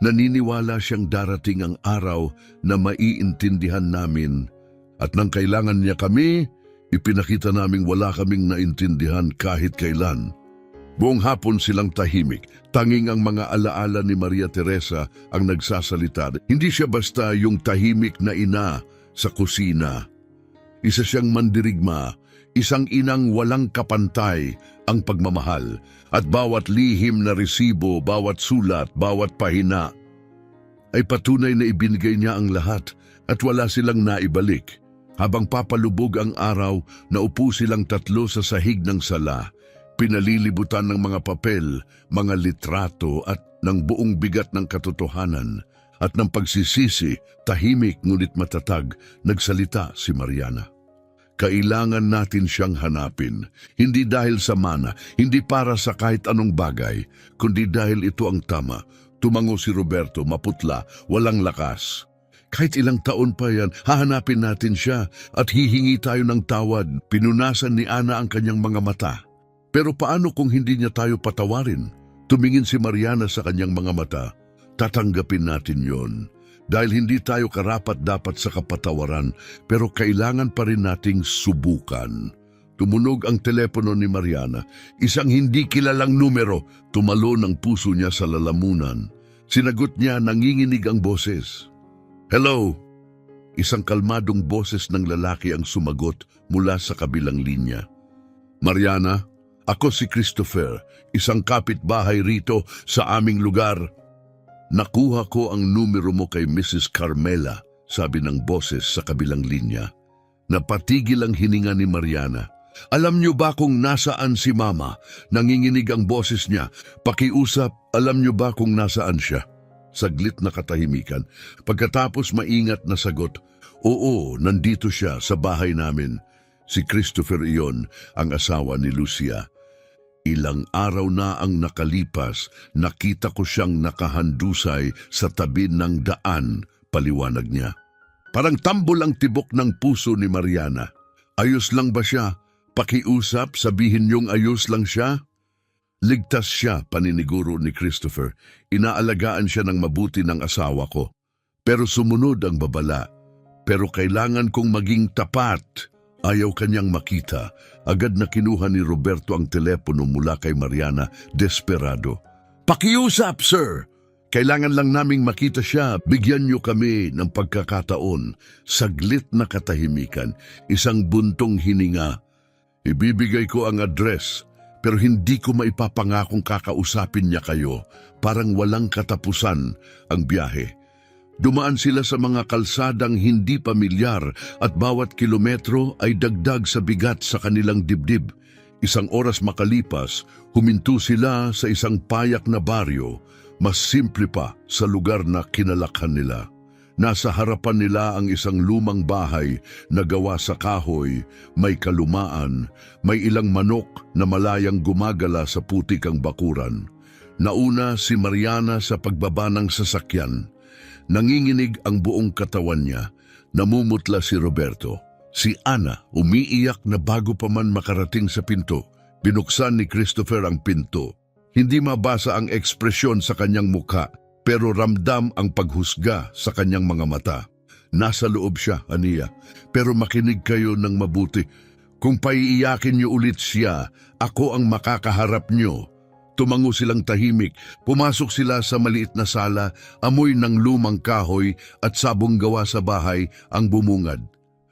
Naniniwala siyang darating ang araw na maiintindihan namin at nang kailangan niya kami, ipinakita naming wala kaming naintindihan kahit kailan. Buong hapon silang tahimik, tanging ang mga alaala ni Maria Teresa ang nagsasalita. Hindi siya basta yung tahimik na ina sa kusina. Isa siyang mandirigma, isang inang walang kapantay ang pagmamahal, at bawat lihim na resibo, bawat sulat, bawat pahina, ay patunay na ibinigay niya ang lahat at wala silang naibalik. Habang papalubog ang araw, naupo silang tatlo sa sahig ng sala, pinalilibutan ng mga papel, mga litrato at ng buong bigat ng katotohanan. At ng pagsisisi, tahimik ngunit matatag, nagsalita si Mariana. Kailangan natin siyang hanapin, hindi dahil sa mana, hindi para sa kahit anong bagay, kundi dahil ito ang tama. Tumango si Roberto, maputla, walang lakas. Kahit ilang taon pa yan, hahanapin natin siya at hihingi tayo ng tawad. Pinunasan ni Ana ang kanyang mga mata. Pero paano kung hindi niya tayo patawarin? Tumingin si Mariana sa kanyang mga mata. Tatanggapin natin yon. Dahil hindi tayo karapat-dapat sa kapatawaran, pero kailangan pa rin nating subukan. Tumunog ang telepono ni Mariana. Isang hindi kilalang numero, tumalo ng puso niya sa lalamunan. Sinagot niya, nanginginig ang boses. Hello! Isang kalmadong boses ng lalaki ang sumagot mula sa kabilang linya. Mariana, ako si Christopher, isang kapitbahay rito sa aming lugar. Nakuha ko ang numero mo kay Mrs. Carmela, sabi ng boses sa kabilang linya. Napatigil ang hininga ni Mariana. Alam niyo ba kung nasaan si Mama? Nanginginig ang boses niya. Pakiusap, alam niyo ba kung nasaan siya? Saglit na katahimikan. Pagkatapos maingat na sagot, oo, nandito siya sa bahay namin. Si Christopher iyon, ang asawa ni Lucia. Ilang araw na ang nakalipas, nakita ko siyang nakahandusay sa tabi ng daan, paliwanag niya. Parang tambol ang tibok ng puso ni Mariana. Ayos lang ba siya? Pakiusap, sabihin niyong ayos lang siya? Ligtas siya, paniniguro ni Christopher. Inaalagaan siya ng mabuti ng asawa ko. Pero sumunod ang babala. Pero kailangan kong maging tapat. Ayaw kanyang makita. Agad na kinuha ni Roberto ang telepono mula kay Mariana, desperado. Pakiusap, sir! Kailangan lang naming makita siya. Bigyan niyo kami ng pagkakataon. Saglit na katahimikan, isang buntong hininga. Ibibigay ko ang address, pero hindi ko maipapangakong kakausapin niya kayo. Parang walang katapusan ang biyahe. Dumaan sila sa mga kalsadang hindi pamilyar at bawat kilometro ay dagdag sa bigat sa kanilang dibdib. Isang oras makalipas, huminto sila sa isang payak na baryo, mas simple pa sa lugar na kinalakhan nila. Nasa harapan nila ang isang lumang bahay na gawa sa kahoy, may kalumaan, may ilang manok na malayang gumagala sa putikang bakuran. Nauna si Mariana sa pagbaba ng sasakyan. Nanginginig ang buong katawan niya. Namumutla si Roberto. Si Ana umiiyak na bago pa man makarating sa pinto. Binuksan ni Christopher ang pinto. Hindi mabasa ang ekspresyon sa kanyang mukha, pero ramdam ang paghusga sa kanyang mga mata. Nasa loob siya, Aniya, pero makinig kayo ng mabuti. Kung paiiyakin niyo ulit siya, ako ang makakaharap niyo. Tumango silang tahimik. Pumasok sila sa maliit na sala, amoy ng lumang kahoy at sabong gawa sa bahay ang bumungad.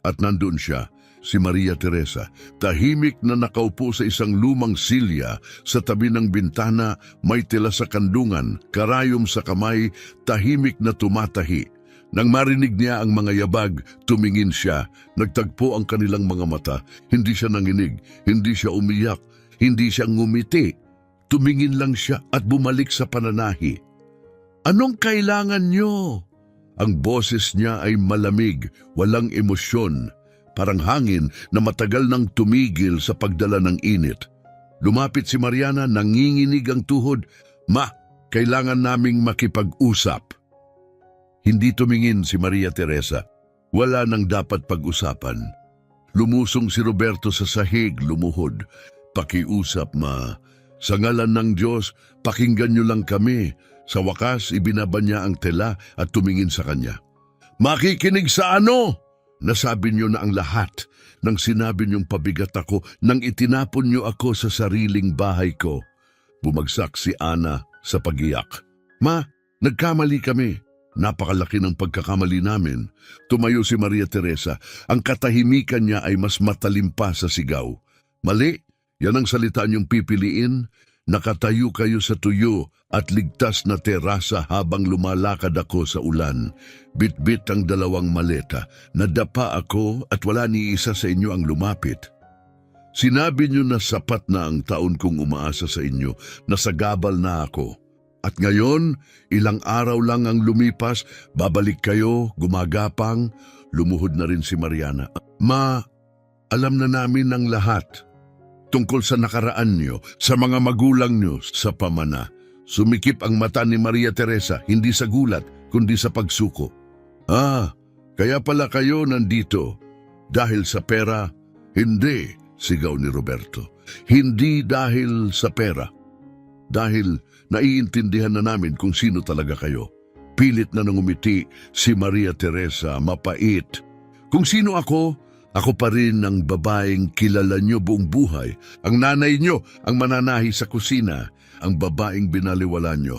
At nandun siya, si Maria Teresa, tahimik na nakaupo sa isang lumang silya sa tabi ng bintana, may tela sa kandungan, karayom sa kamay, tahimik na tumatahi. Nang marinig niya ang mga yabag, tumingin siya, nagtagpo ang kanilang mga mata. Hindi siya nanginig, hindi siya umiyak, hindi siya ngumiti. Tumingin lang siya at bumalik sa pananahi. Anong kailangan niyo? Ang boses niya ay malamig, walang emosyon, parang hangin na matagal nang tumigil sa pagdala ng init. Lumapit si Mariana, nanginginig ang tuhod. Ma, kailangan naming makipag-usap. Hindi tumingin si Maria Teresa. Wala nang dapat pag-usapan. Lumusong si Roberto sa sahig, lumuhod. Pakiusap, ma. Sa ngalan ng Diyos, pakinggan niyo lang kami. Sa wakas, ibinaba niya ang tela at tumingin sa kanya. Makikinig sa ano? Nasabi niyo na ang lahat nang sinabi niyong pabigat ako nang itinapon niyo ako sa sariling bahay ko. Bumagsak si Ana sa pagiyak. Ma, nagkamali kami. Napakalaki ng pagkakamali namin. Tumayo si Maria Teresa. Ang katahimikan niya ay mas matalim pa sa sigaw. Mali, yan ang salita niyong pipiliin. Nakatayo kayo sa tuyo at ligtas na terasa habang lumalakad ako sa ulan. Bit-bit ang dalawang maleta. Nadapa ako at wala ni isa sa inyo ang lumapit. Sinabi niyo na sapat na ang taon kong umaasa sa inyo, nasagabal na ako. At ngayon, ilang araw lang ang lumipas, babalik kayo, gumagapang, lumuhod na rin si Mariana. Ma, alam na namin ang lahat. Tungkol sa nakaraan niyo, sa mga magulang niyo, sa pamana. Sumikip ang mata ni Maria Teresa, hindi sa gulat, kundi sa pagsuko. Ah, kaya pala kayo nandito. Dahil sa pera? Hindi, sigaw ni Roberto. Hindi dahil sa pera. Dahil naiintindihan na namin kung sino talaga kayo. Pilit na nangumiti si Maria Teresa, mapait. Kung sino ako pa rin ang babaeng kilala nyo buong buhay. Ang nanay nyo ang mananahi sa kusina, ang babaeng binaliwala nyo.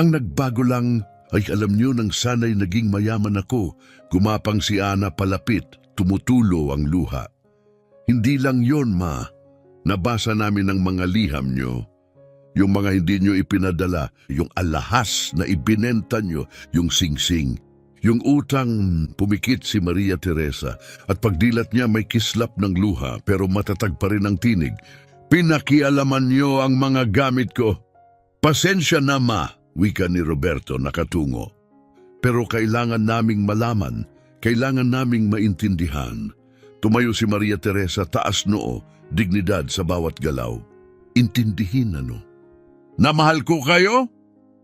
Ang nagbago lang ay alam nyo nang sana'y naging mayaman ako. Gumapang si Ana palapit, tumutulo ang luha. Hindi lang yon, ma. Nabasa namin ang mga liham nyo. Yung mga hindi nyo ipinadala, yung alahas na ibinenta nyo, yung singsing. Yung utang, pumikit si Maria Teresa at pagdilat niya may kislap ng luha pero matatag pa rin ang tinig. Pinakialaman niyo ang mga gamit ko. Pasensya na, ma, wika ni Roberto nakatungo. Pero kailangan naming malaman, kailangan naming maintindihan. Tumayo si Maria Teresa, taas noo, dignidad sa bawat galaw. Intindihin ano? Na mahal ko kayo?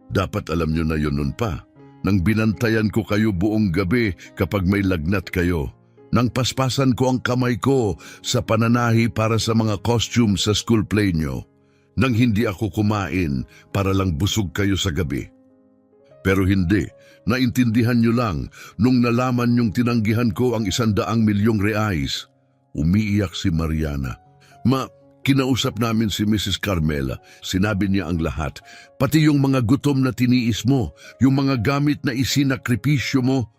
Dapat alam niyo na yun nun pa. Nang binantayan ko kayo buong gabi kapag may lagnat kayo. Nang paspasan ko ang kamay ko sa pananahi para sa mga costume sa school play nyo. Nang hindi ako kumain para lang busog kayo sa gabi. Pero hindi, naintindihan nyo lang nung nalaman nyong tinanggihan ko ang 100 milyong reais. Umiiyak si Mariana. Kinausap namin si Mrs. Carmela. Sinabi niya ang lahat. Pati yung mga gutom na tiniis mo, yung mga gamit na isinakripisyo mo.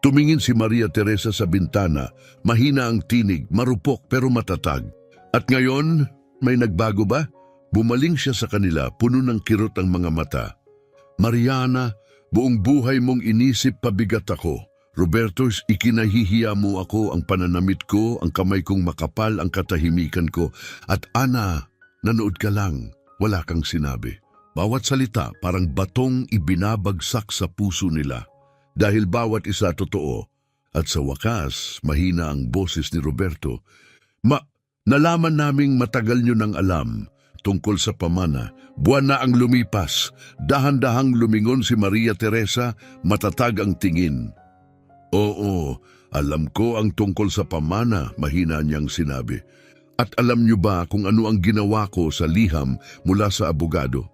Tumingin si Maria Teresa sa bintana. Mahina ang tinig, marupok pero matatag. At ngayon, may nagbago ba? Bumaling siya sa kanila, puno ng kirot ang mga mata. Mariana, buong buhay mong inisip pabigat ako. Roberto, ikinahihiya mo ako, ang pananamit ko, ang kamay kong makapal, ang katahimikan ko. At Ana, nanood ka lang, wala kang sinabi. Bawat salita parang batong ibinabagsak sa puso nila. Dahil bawat isa totoo. At sa wakas, mahina ang boses ni Roberto. Nalaman naming matagal nyo nang alam tungkol sa pamana. Buwan na ang lumipas. Dahan-dahang lumingon si Maria Teresa, matatag ang tingin. Oo, alam ko ang tungkol sa pamana, mahina niyang sinabi. At alam niyo ba kung ano ang ginawa ko sa liham mula sa abogado?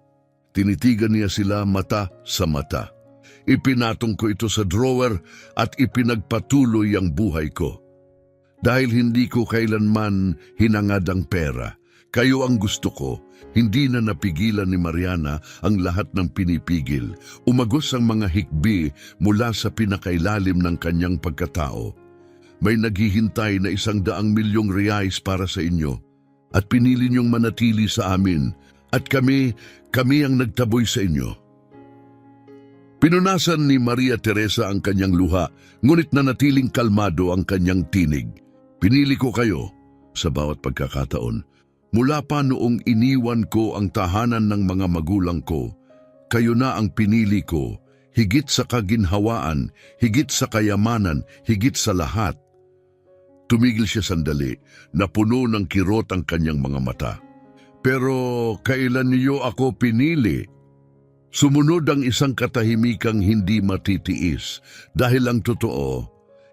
Tinitigan niya sila mata sa mata. Ipinatong ko ito sa drawer at ipinagpatuloy ang buhay ko. Dahil hindi ko kailanman hinangad ang pera. Kayo ang gusto ko. Hindi na napigilan ni Mariana ang lahat ng pinipigil. Umagos ang mga hikbi mula sa pinakailalim ng kanyang pagkatao. May naghihintay na 100 milyong reais para sa inyo at pinili niyong manatili sa amin at kami ang nagtaboy sa inyo. Pinunasan ni Maria Teresa ang kanyang luha, ngunit nanatiling kalmado ang kanyang tinig. Pinili ko kayo sa bawat pagkakataon. Mula pa noong iniwan ko ang tahanan ng mga magulang ko, kayo na ang pinili ko, higit sa kaginhawaan, higit sa kayamanan, higit sa lahat. Tumigil siya sandali, napuno ng kirot ang kanyang mga mata. Pero kailan niyo ako pinili? Sumunod ang isang katahimikang hindi matitiis dahil ang totoo,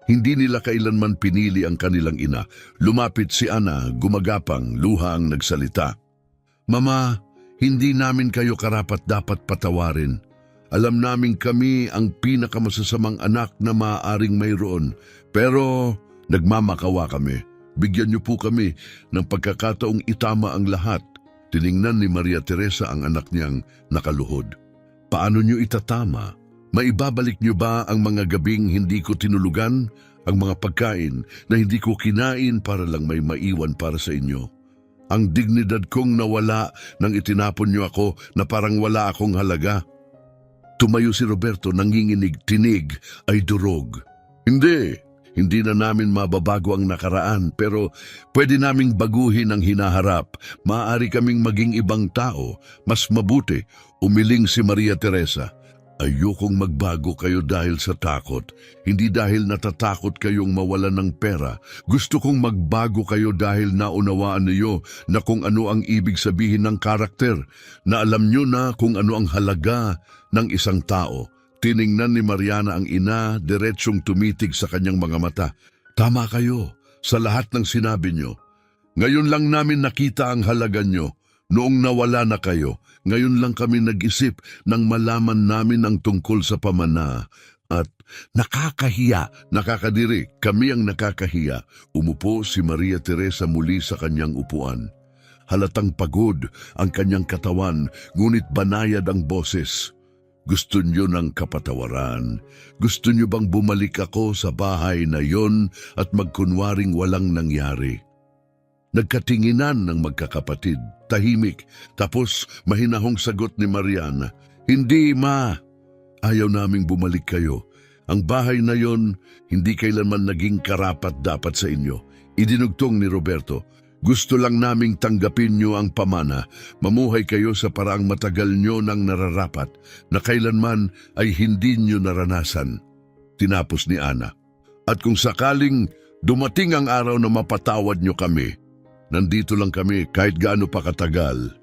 hindi nila kailanman pinili ang kanilang ina. Lumapit si Ana, gumagapang, luha ang nagsalita. Mama, hindi namin kayo karapat-dapat patawarin. Alam namin kami ang pinakamasasamang anak na maaaring mayroon. Pero nagmamakawa kami. Bigyan niyo po kami ng pagkakataong itama ang lahat. Tiningnan ni Maria Teresa ang anak niyang nakaluhod. Paano niyo itatama? Maibabalik niyo ba ang mga gabing hindi ko tinulugan? Ang mga pagkain na hindi ko kinain para lang may maiwan para sa inyo? Ang dignidad kong nawala nang itinapon niyo ako na parang wala akong halaga? Tumayo si Roberto, nanginginig, tinig ay durog. Hindi na namin mababago ang nakaraan, pero pwede naming baguhin ang hinaharap. Maaari kaming maging ibang tao, mas mabuti, umiling si Maria Teresa. Ayokong magbago kayo dahil sa takot, hindi dahil natatakot kayong mawalan ng pera. Gusto kong magbago kayo dahil naunawaan niyo na kung ano ang ibig sabihin ng karakter, na alam niyo na kung ano ang halaga ng isang tao. Tiningnan ni Mariana ang ina, diretsyong tumitig sa kanyang mga mata. Tama kayo sa lahat ng sinabi niyo. Ngayon lang namin nakita ang halaga niyo. Noong nawala na kayo, ngayon lang kami nag-isip nang malaman namin ang tungkol sa pamana. At nakakadiri, kami ang nakakahiya. Umupo si Maria Teresa muli sa kanyang upuan. Halatang pagod ang kanyang katawan, ngunit banayad ang boses. Gusto niyo ng kapatawaran? Gusto niyo bang bumalik ako sa bahay na yon at magkunwaring walang nangyari? Nagkatinginan ng magkakapatid, tahimik, tapos mahinahong sagot ni Mariana, Hindi, Ma. Ayaw naming bumalik kayo. Ang bahay na yon, hindi kailanman naging karapat-dapat sa inyo. Idinugtong ni Roberto, Gusto lang naming tanggapin niyo ang pamana, mamuhay kayo sa paraang matagal niyo nang nararapat, na kailanman ay hindi niyo naranasan. Tinapos ni Ana, At kung sakaling dumating ang araw na mapatawad niyo kami, nandito lang kami kahit gaano pa katagal.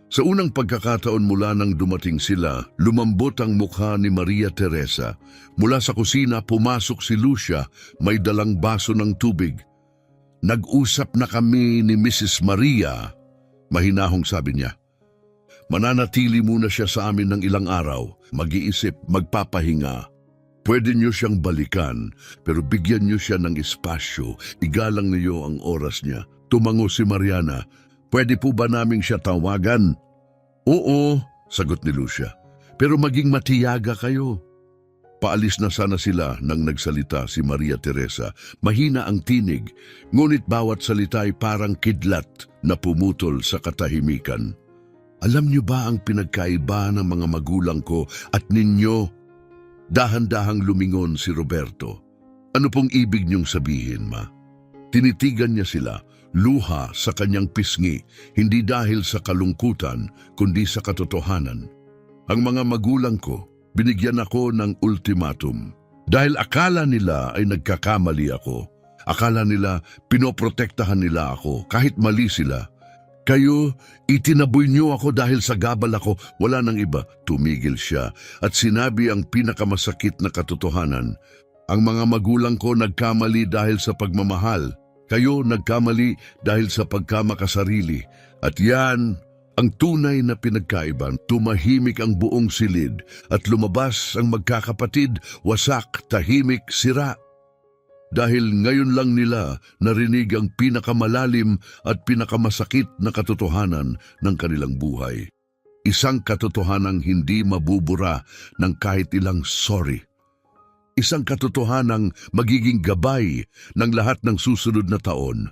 Sa unang pagkakataon mula nang dumating sila, lumambot ang mukha ni Maria Teresa. Mula sa kusina pumasok si Lucia, may dalang baso ng tubig. Nag-usap na kami ni Mrs. Maria, mahinahong sabi niya. Mananatili muna siya sa amin ng ilang araw, mag-iisip, magpapahinga. Pwede niyo siyang balikan, pero bigyan niyo siya ng espasyo, igalang niyo ang oras niya. Tumango si Mariana, Pwede po ba naming siya tawagan? Oo, sagot ni Lucia. Pero maging matiyaga kayo. Paalis na sana sila nang nagsalita si Maria Teresa. Mahina ang tinig, ngunit bawat salita ay parang kidlat na pumutol sa katahimikan. Alam niyo ba ang pinagkaiba ng mga magulang ko at ninyo? Dahan-dahang lumingon si Roberto. Ano pong ibig niyong sabihin, Ma? Tinitigan niya sila. Luha sa kanyang pisngi, hindi dahil sa kalungkutan, kundi sa katotohanan. Ang mga magulang ko, binigyan ako ng ultimatum. Dahil akala nila ay nagkakamali ako. Akala nila pinoprotektahan nila ako, kahit mali sila. Kayo, itinaboy niyo ako dahil sa gabal ako, wala nang iba. Tumigil siya at sinabi ang pinakamasakit na katotohanan. Ang mga magulang ko nagkamali dahil sa pagmamahal. Kayo nagkamali dahil sa pagkamakasarili. At yan ang tunay na pinagkaiban. Tumahimik ang buong silid at lumabas ang magkakapatid, wasak, tahimik, sira. dahil ngayon lang nila narinig ang pinakamalalim at pinakamasakit na katotohanan ng kanilang buhay. Isang katotohanang hindi mabubura ng kahit ilang sorry. Isang katotohanang magiging gabay ng lahat ng susunod na taon.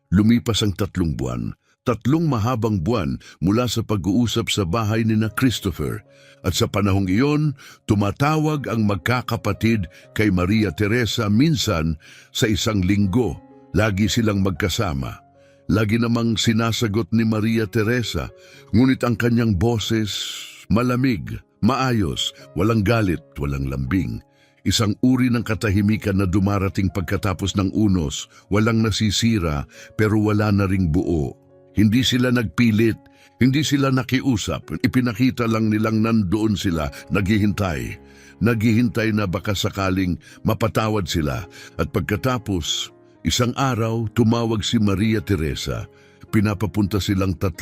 Lumipas ang 3 buwan, 3 mahabang buwan mula sa pag-uusap sa bahay ni na Christopher. At sa panahong iyon, tumatawag ang magkakapatid kay Maria Teresa minsan sa 1 linggo. Lagi silang magkasama. Lagi namang sinasagot ni Maria Teresa, ngunit ang kanyang boses malamig, maayos, walang galit, walang lambing. Isang uri ng katahimikan na dumarating pagkatapos ng unos, walang nasisira pero wala na ring buo. Hindi sila nagpilit, hindi sila nakiusap, ipinakita lang nilang nandoon sila, naghihintay. Naghihintay na baka sakaling mapatawad sila at pagkatapos, isang araw tumawag si Maria Teresa. Pinapapunta silang 3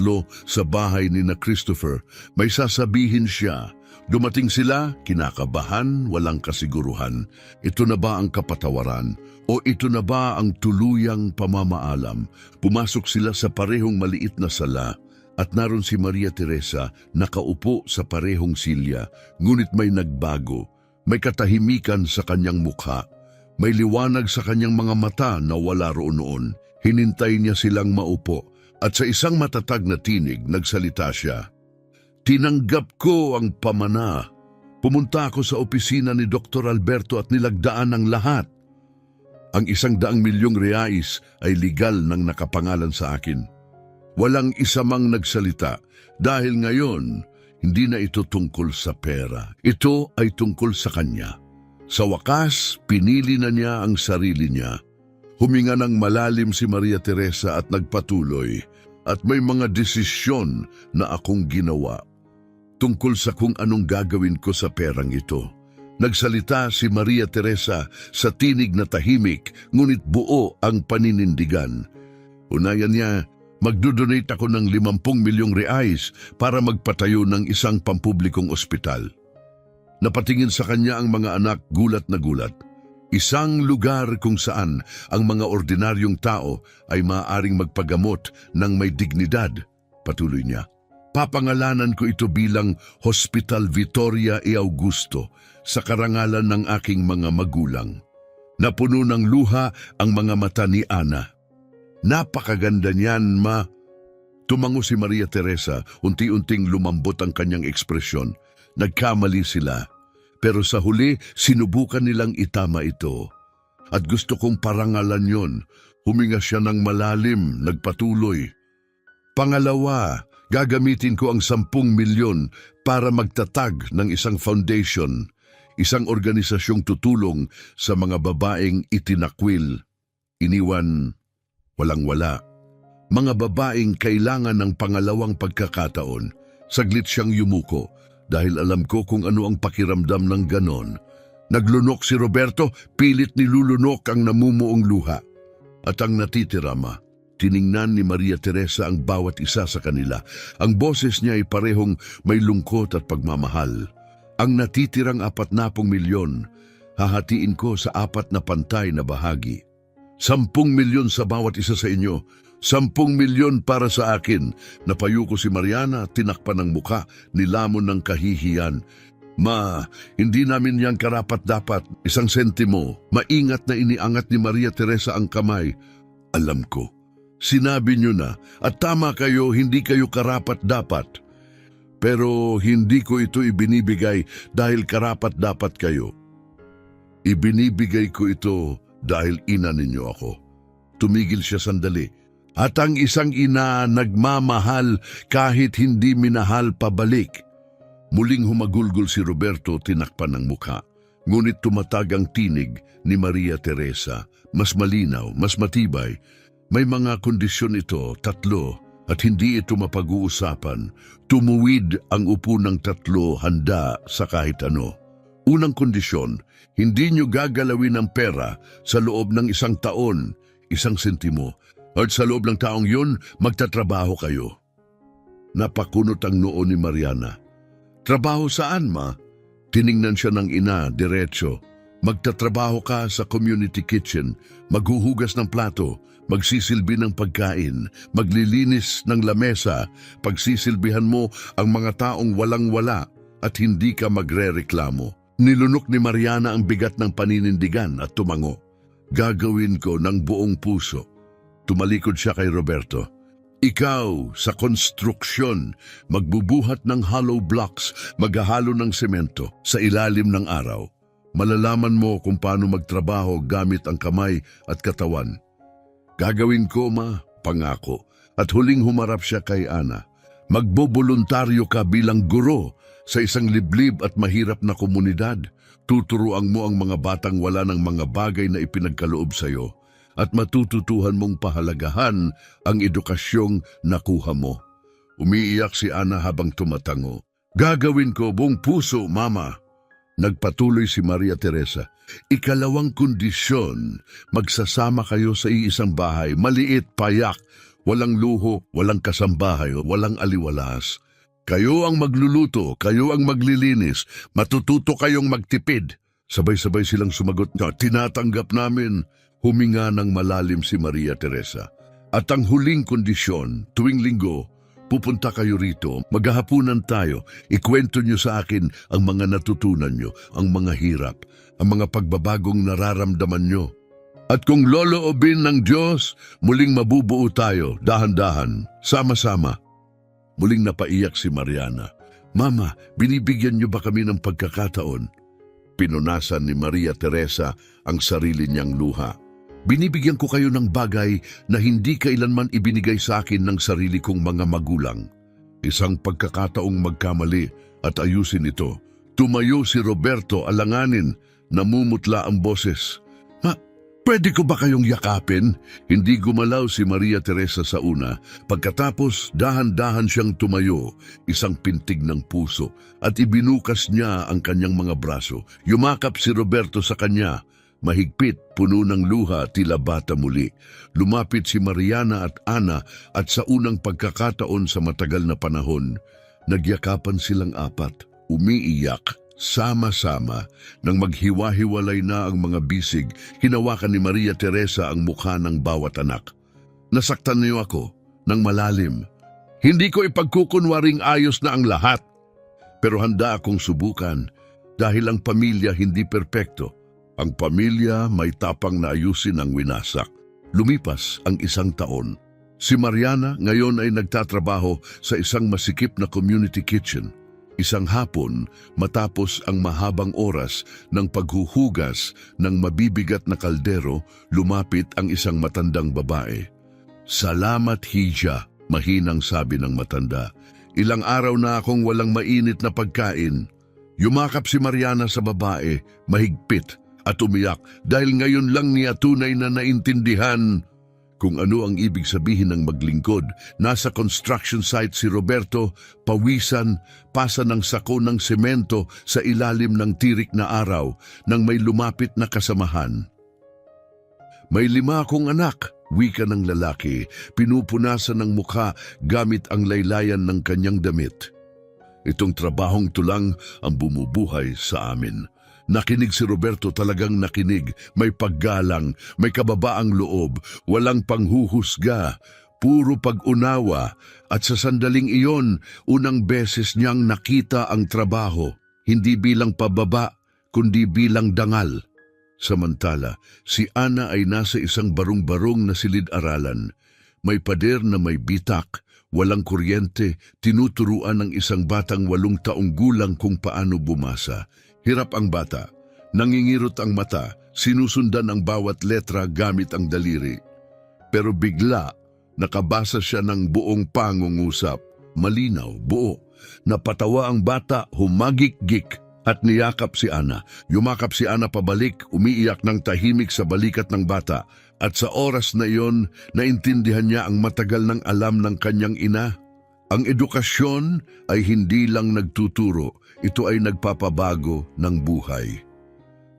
sa bahay ni na Christopher. May sasabihin siya. Dumating sila, kinakabahan, walang kasiguruhan. Ito na ba ang kapatawaran? O ito na ba ang tuluyang pamamaalam? Pumasok sila sa parehong maliit na sala at naroon si Maria Teresa nakaupo sa parehong silya. Ngunit may nagbago. May katahimikan sa kanyang mukha. May liwanag sa kanyang mga mata na wala roon noon. Hinintay niya silang maupo at sa isang matatag na tinig nagsalita siya. Tinanggap ko ang pamana. Pumunta ako sa opisina ni Dr. Alberto at nilagdaan ang lahat. Ang 100 milyong reais ay legal nang nakapangalan sa akin. Walang isa mang nagsalita dahil ngayon hindi na ito tungkol sa pera. Ito ay tungkol sa kanya. Sa wakas, pinili na niya ang sarili niya. Huminga ng malalim si Maria Teresa at nagpatuloy, at may mga desisyon na akong ginawa tungkol sa kung anong gagawin ko sa perang ito. Nagsalita si Maria Teresa sa tinig na tahimik, ngunit buo ang paninindigan. Unayan niya, magdodonate ako ng 50 milyong reais para magpatayo ng isang pampublikong ospital. Napatingin sa kanya ang mga anak gulat na gulat. Isang lugar kung saan ang mga ordinaryong tao ay maaaring magpagamot ng may dignidad, patuloy niya. Papangalanan ko ito bilang Hospital Vittoria e Augusto sa karangalan ng aking mga magulang. Napuno ng luha ang mga mata ni Ana. Napakaganda niyan, ma. Tumango si Maria Teresa, unti-unting lumambot ang kanyang ekspresyon. Nagkamali sila, pero sa huli sinubukan nilang itama ito. At gusto kong parangalan yon. Huminga siya ng malalim, nagpatuloy. Pangalawa, gagamitin ko ang 10 milyon para magtatag ng isang foundation, isang organisasyong tutulong sa mga babaeng itinakwil, iniwan, walang-wala. Mga babaeng kailangan ng pangalawang pagkakataon. Saglit siyang yumuko dahil alam ko kung ano ang pakiramdam ng ganon. Naglunok si Roberto, pilit nilulunok ang namumuong luha. At ang natitira, ma, tiningnan ni Maria Teresa ang bawat isa sa kanila. Ang boses niya ay parehong may lungkot at pagmamahal. Ang natitirang 40 milyon, hahatiin ko sa 4 na pantay na bahagi. 10 milyon sa bawat isa sa inyo, 10 milyon para sa akin. Napayo ko si Mariana, tinakpan ng muka, nilamon ng kahihiyan. Ma, hindi namin yan karapat-dapat. 1 sentimo. Maingat na iniangat ni Maria Teresa ang kamay. Alam ko. Sinabi niyo na, at tama kayo, hindi kayo karapat-dapat. Pero hindi ko ito ibinibigay dahil karapat-dapat kayo. Ibinibigay ko ito dahil ina ninyo ako. Tumigil siya sandali. At ang isang ina nagmamahal kahit hindi minahal pabalik. Muling humagulgol si Roberto, tinakpan ng mukha. Ngunit tumatag ang tinig ni Maria Teresa. Mas malinaw, mas matibay. May mga kondisyon ito, 3, at hindi ito mapag-uusapan. Tumuwid ang upo ng 3, handa sa kahit ano. Unang kondisyon, hindi nyo gagalawin ang pera sa loob ng 1 taon, 1 sentimo. At sa loob ng taong yun, magtatrabaho kayo. Napakunot ang noo ni Mariana. Trabaho saan, ma? Tiningnan siya ng ina, diretso. Magtatrabaho ka sa community kitchen, maghuhugas ng plato, magsisilbi ng pagkain, maglilinis ng lamesa, pagsisilbihan mo ang mga taong walang-wala at hindi ka magrereklamo. Nilunok ni Mariana ang bigat ng paninindigan at tumango. Gagawin ko ng buong puso. Tumalikod siya kay Roberto. Ikaw sa konstruksyon, magbubuhat ng hollow blocks, maghahalo ng semento sa ilalim ng araw. Malalaman mo kung paano magtrabaho gamit ang kamay at katawan. Gagawin ko, ma, pangako. At huling humarap siya kay Ana. Magboboluntaryo ka bilang guro sa isang liblib at mahirap na komunidad. Tuturuan mo ang mga batang wala ng mga bagay na ipinagkaloob sa iyo at matututuhan mong pahalagahan ang edukasyong nakuha mo. Umiiyak si Ana habang tumatango. Gagawin ko buong puso, mama. Nagpatuloy si Maria Teresa. Ikalawang kondisyon, magsasama kayo sa iisang bahay, maliit, payak, walang luho, walang kasambahay, walang aliwalas. Kayo ang magluluto, kayo ang maglilinis, matututo kayong magtipid. Sabay-sabay silang sumagot na, tinatanggap namin. Huminga ng malalim si Maria Teresa. At ang huling kondisyon, tuwing linggo, pupunta kayo rito, maghahapunan tayo, ikwento nyo sa akin ang mga natutunan nyo, ang mga hirap, ang mga pagbabagong nararamdaman nyo. At kung loloobin ng Diyos, muling mabubuo tayo, dahan-dahan, sama-sama. Muling napaiyak si Mariana. Mama, binibigyan nyo ba kami ng pagkakataon? Pinunasan ni Maria Teresa ang sarili niyang luha. Binibigyan ko kayo ng bagay na hindi kailanman ibinigay sa akin ng sarili kong mga magulang. Isang pagkakataong magkamali at ayusin ito. Tumayo si Roberto alanganin, namumutla ang boses. Pwede ko ba kayong yakapin? Hindi gumalaw si Maria Teresa sa una. Pagkatapos, dahan-dahan siyang tumayo, isang pintig ng puso, at ibinukas niya ang kanyang mga braso. Yumakap si Roberto sa kanya. Mahigpit, puno ng luha, tila bata muli. Lumapit si Mariana at Ana at sa unang pagkakataon sa matagal na panahon, nagyakapan silang apat, umiiyak, sama-sama. Nang maghiwa-hiwalay na ang mga bisig, hinawakan ni Maria Teresa ang mukha ng bawat anak. Nasaktan niyo ako ng malalim. Hindi ko ipagkukunwaring ayos na ang lahat. Pero handa akong subukan dahil ang pamilya hindi perpekto. Ang pamilya may tapang na ayusin ang winasak. Lumipas ang 1 taon. Si Mariana ngayon ay nagtatrabaho sa isang masikip na community kitchen. Isang hapon, matapos ang mahabang oras ng paghuhugas ng mabibigat na kaldero, lumapit ang isang matandang babae. Salamat, Hija, mahinang sabi ng matanda. Ilang araw na akong walang mainit na pagkain. Yumakap si Mariana sa babae, mahigpit, at umiyak dahil ngayon lang niya tunay na naintindihan kung ano ang ibig sabihin ng maglingkod. Nasa construction site si Roberto, pawisan, pasa ng sako ng semento sa ilalim ng tirik na araw nang may lumapit na kasamahan. May 5 akong anak, wika ng lalaki, pinupunasan ng mukha gamit ang laylayan ng kanyang damit. Itong trabahong tulang ang bumubuhay sa amin. Nakinig si Roberto, talagang nakinig. May paggalang, may kababaang loob, walang panghuhusga, puro pag-unawa. At sa sandaling iyon, unang beses niyang nakita ang trabaho, hindi bilang pababa, kundi bilang dangal. Samantala, si Ana ay nasa isang barong-barong na silid-aralan. May pader na may bitak, walang kuryente, tinuturuan ng isang batang 8 taong gulang kung paano bumasa. Hirap ang bata, nangingirot ang mata, sinusundan ang bawat letra gamit ang daliri. Pero bigla, nakabasa siya ng buong pangungusap. Malinaw, buo. Napatawa ang bata, humagik-gik at niyakap si Ana. Yumakap si Ana pabalik, umiiyak ng tahimik sa balikat ng bata. At sa oras na iyon, naintindihan niya ang matagal ng alam ng kanyang ina. Ang edukasyon ay hindi lang nagtuturo, ito ay nagpapabago ng buhay.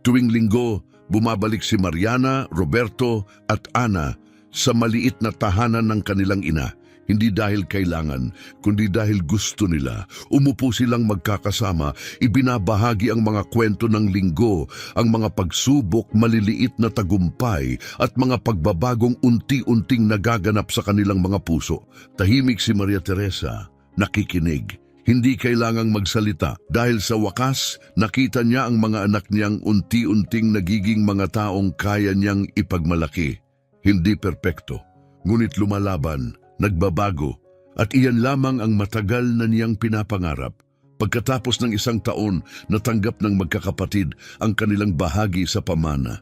Tuwing linggo, bumabalik si Mariana, Roberto at Ana sa maliit na tahanan ng kanilang ina. Hindi dahil kailangan, kundi dahil gusto nila. Umupo silang magkakasama, ibinabahagi ang mga kwento ng linggo, ang mga pagsubok, maliliit na tagumpay, at mga pagbabagong unti-unting nagaganap sa kanilang mga puso. Tahimik si Maria Teresa, nakikinig. Hindi kailangang magsalita dahil sa wakas nakita niya ang mga anak niyang unti-unting nagiging mga taong kaya niyang ipagmalaki. Hindi perpekto, ngunit lumalaban, nagbabago, at iyan lamang ang matagal na niyang pinapangarap. Pagkatapos ng 1 taon, natanggap ng magkakapatid ang kanilang bahagi sa pamana.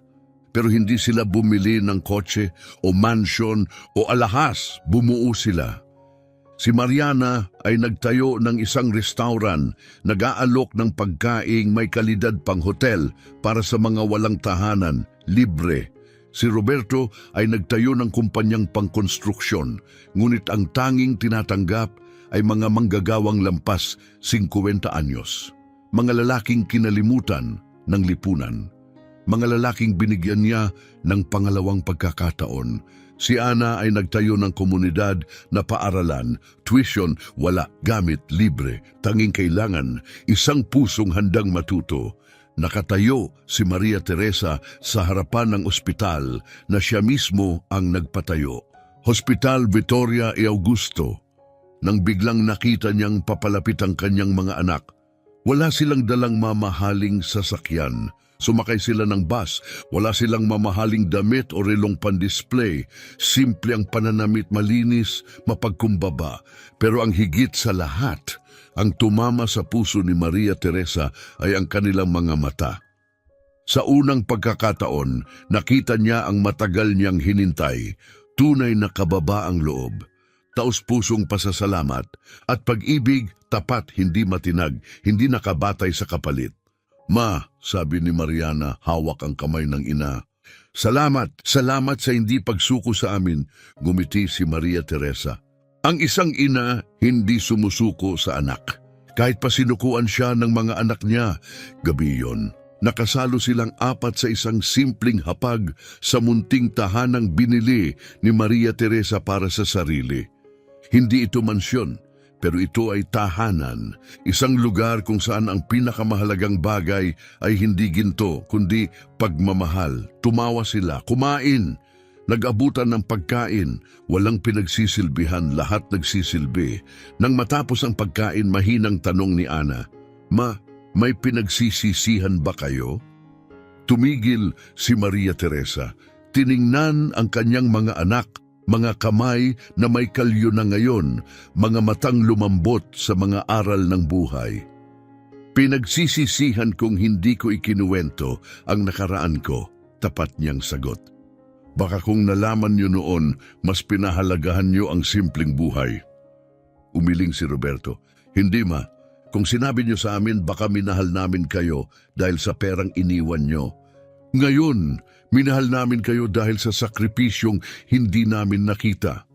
Pero hindi sila bumili ng kotse o mansyon o alahas, bumuo sila. Si Mariana ay nagtayo ng isang restaurant, nag-aalok ng pagkaing may kalidad pang hotel para sa mga walang tahanan, libre. Si Roberto ay nagtayo ng kumpanyang pangkonstruksyon, ngunit ang tanging tinatanggap ay mga manggagawang lampas 50 anyos. Mga lalaking kinalimutan ng lipunan. Mga lalaking binigyan niya ng pangalawang pagkakataon. Si Ana ay nagtayo ng komunidad na paaralan, tuition, wala, gamit, libre. Tanging kailangan, isang pusong handang matuto. Nakatayo si Maria Teresa sa harapan ng ospital na siya mismo ang nagpatayo. Hospital Vittoria e Augusto. Nang biglang nakita niyang papalapit ang kanyang mga anak, wala silang dalang mamahaling sasakyan. Sumakay sila ng bus, wala silang mamahaling damit o relong pandisplay. Simple ang pananamit, malinis, mapagkumbaba. Pero ang higit sa lahat, ang tumama sa puso ni Maria Teresa ay ang kanilang mga mata. Sa unang pagkakataon, nakita niya ang matagal niyang hinintay, tunay na kababaang loob, taos-pusong pasasalamat, at pag-ibig tapat, hindi matinag, hindi nakabatay sa kapalit. "Ma," sabi ni Mariana, hawak ang kamay ng ina. Salamat sa hindi pagsuko sa amin," gumiti si Maria Teresa. Ang isang ina hindi sumusuko sa anak. Kahit pa sinukuan siya ng mga anak niya, gabi yon. Nakasalo silang 4 sa isang simpleng hapag sa munting tahanang binili ni Maria Teresa para sa sarili. Hindi ito mansyon, pero ito ay tahanan, isang lugar kung saan ang pinakamahalagang bagay ay hindi ginto, kundi pagmamahal. Tumawa sila, kumain, nag-abutan ng pagkain, walang pinagsisilbihan, lahat nagsisilbi. Nang matapos ang pagkain, mahinang tanong ni Ana, "Ma, may pinagsisisihan ba kayo?" Tumigil si Maria Teresa, tiningnan ang kanyang mga anak, mga kamay na may kalyo na ngayon, mga matang lumambot sa mga aral ng buhay. "Pinagsisisihan kung hindi ko ikinuwento ang nakaraan ko," tapat niyang sagot. "Baka kung nalaman niyo noon, mas pinahalagahan niyo ang simpleng buhay." Umiling si Roberto. "Hindi, Ma. Kung sinabi niyo sa amin, baka minahal namin kayo dahil sa perang iniwan niyo. Ngayon, minahal namin kayo dahil sa sakripisyong hindi namin nakita."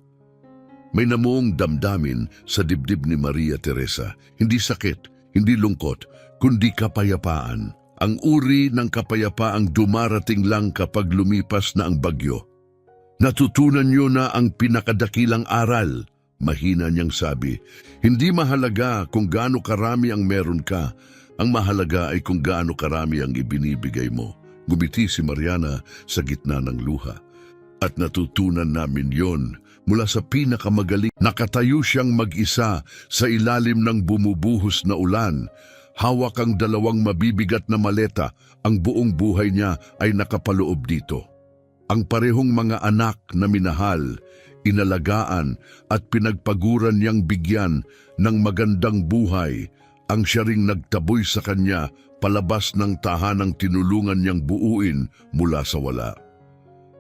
May namuong damdamin sa dibdib ni Maria Teresa. Hindi sakit, hindi lungkot, kundi kapayapaan. Ang uri ng kapayapaang dumarating lang kapag lumipas na ang bagyo. "Natutunan niyo na ang pinakadakilang aral," mahina niyang sabi. "Hindi mahalaga kung gaano karami ang meron ka. Ang mahalaga ay kung gaano karami ang ibinibigay mo." Gumiti si Mariana sa gitna ng luha. "At natutunan namin yon mula sa pinakamagaling." Nakatayo siyang mag-isa sa ilalim ng bumubuhos na ulan. Hawak ang 2 mabibigat na maleta, ang buong buhay niya ay nakapaloob dito. Ang parehong mga anak na minahal, inalagaan at pinagpaguran niyang bigyan ng magandang buhay, ang siya ring nagtaboy sa kanya palabas ng tahanang tinulungan niyang buuin mula sa wala.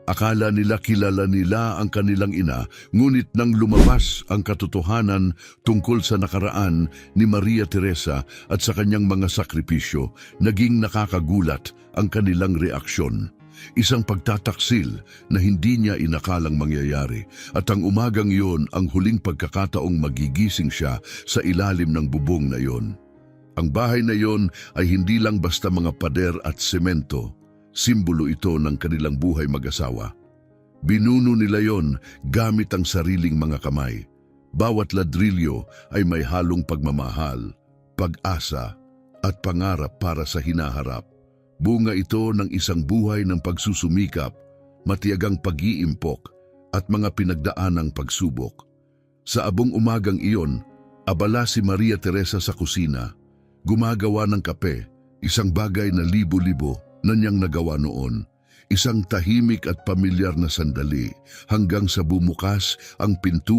Akala nila kilala nila ang kanilang ina, ngunit nang lumabas ang katotohanan tungkol sa nakaraan ni Maria Teresa at sa kanyang mga sakripisyo, naging nakakagulat ang kanilang reaksyon. Isang pagtataksil na hindi niya inakalang mangyayari, at ang umagang iyon ang huling pagkakataong magigising siya sa ilalim ng bubong na iyon. Ang bahay na iyon ay hindi lang basta mga pader at semento. Simbolo ito ng kanilang buhay mag-asawa. Binuno nila yon gamit ang sariling mga kamay. Bawat ladrilyo ay may halong pagmamahal, pag-asa at pangarap para sa hinaharap. Bunga ito ng isang buhay ng pagsusumikap, matiyagang pag-iimpok at mga pinagdaanang pagsubok. Sa abong umagang iyon, abala si Maria Teresa sa kusina, gumagawa ng kape, isang bagay na libo-libo na niyang nagawa noon. Isang tahimik at pamilyar na sandali hanggang sa bumukas ang pintuan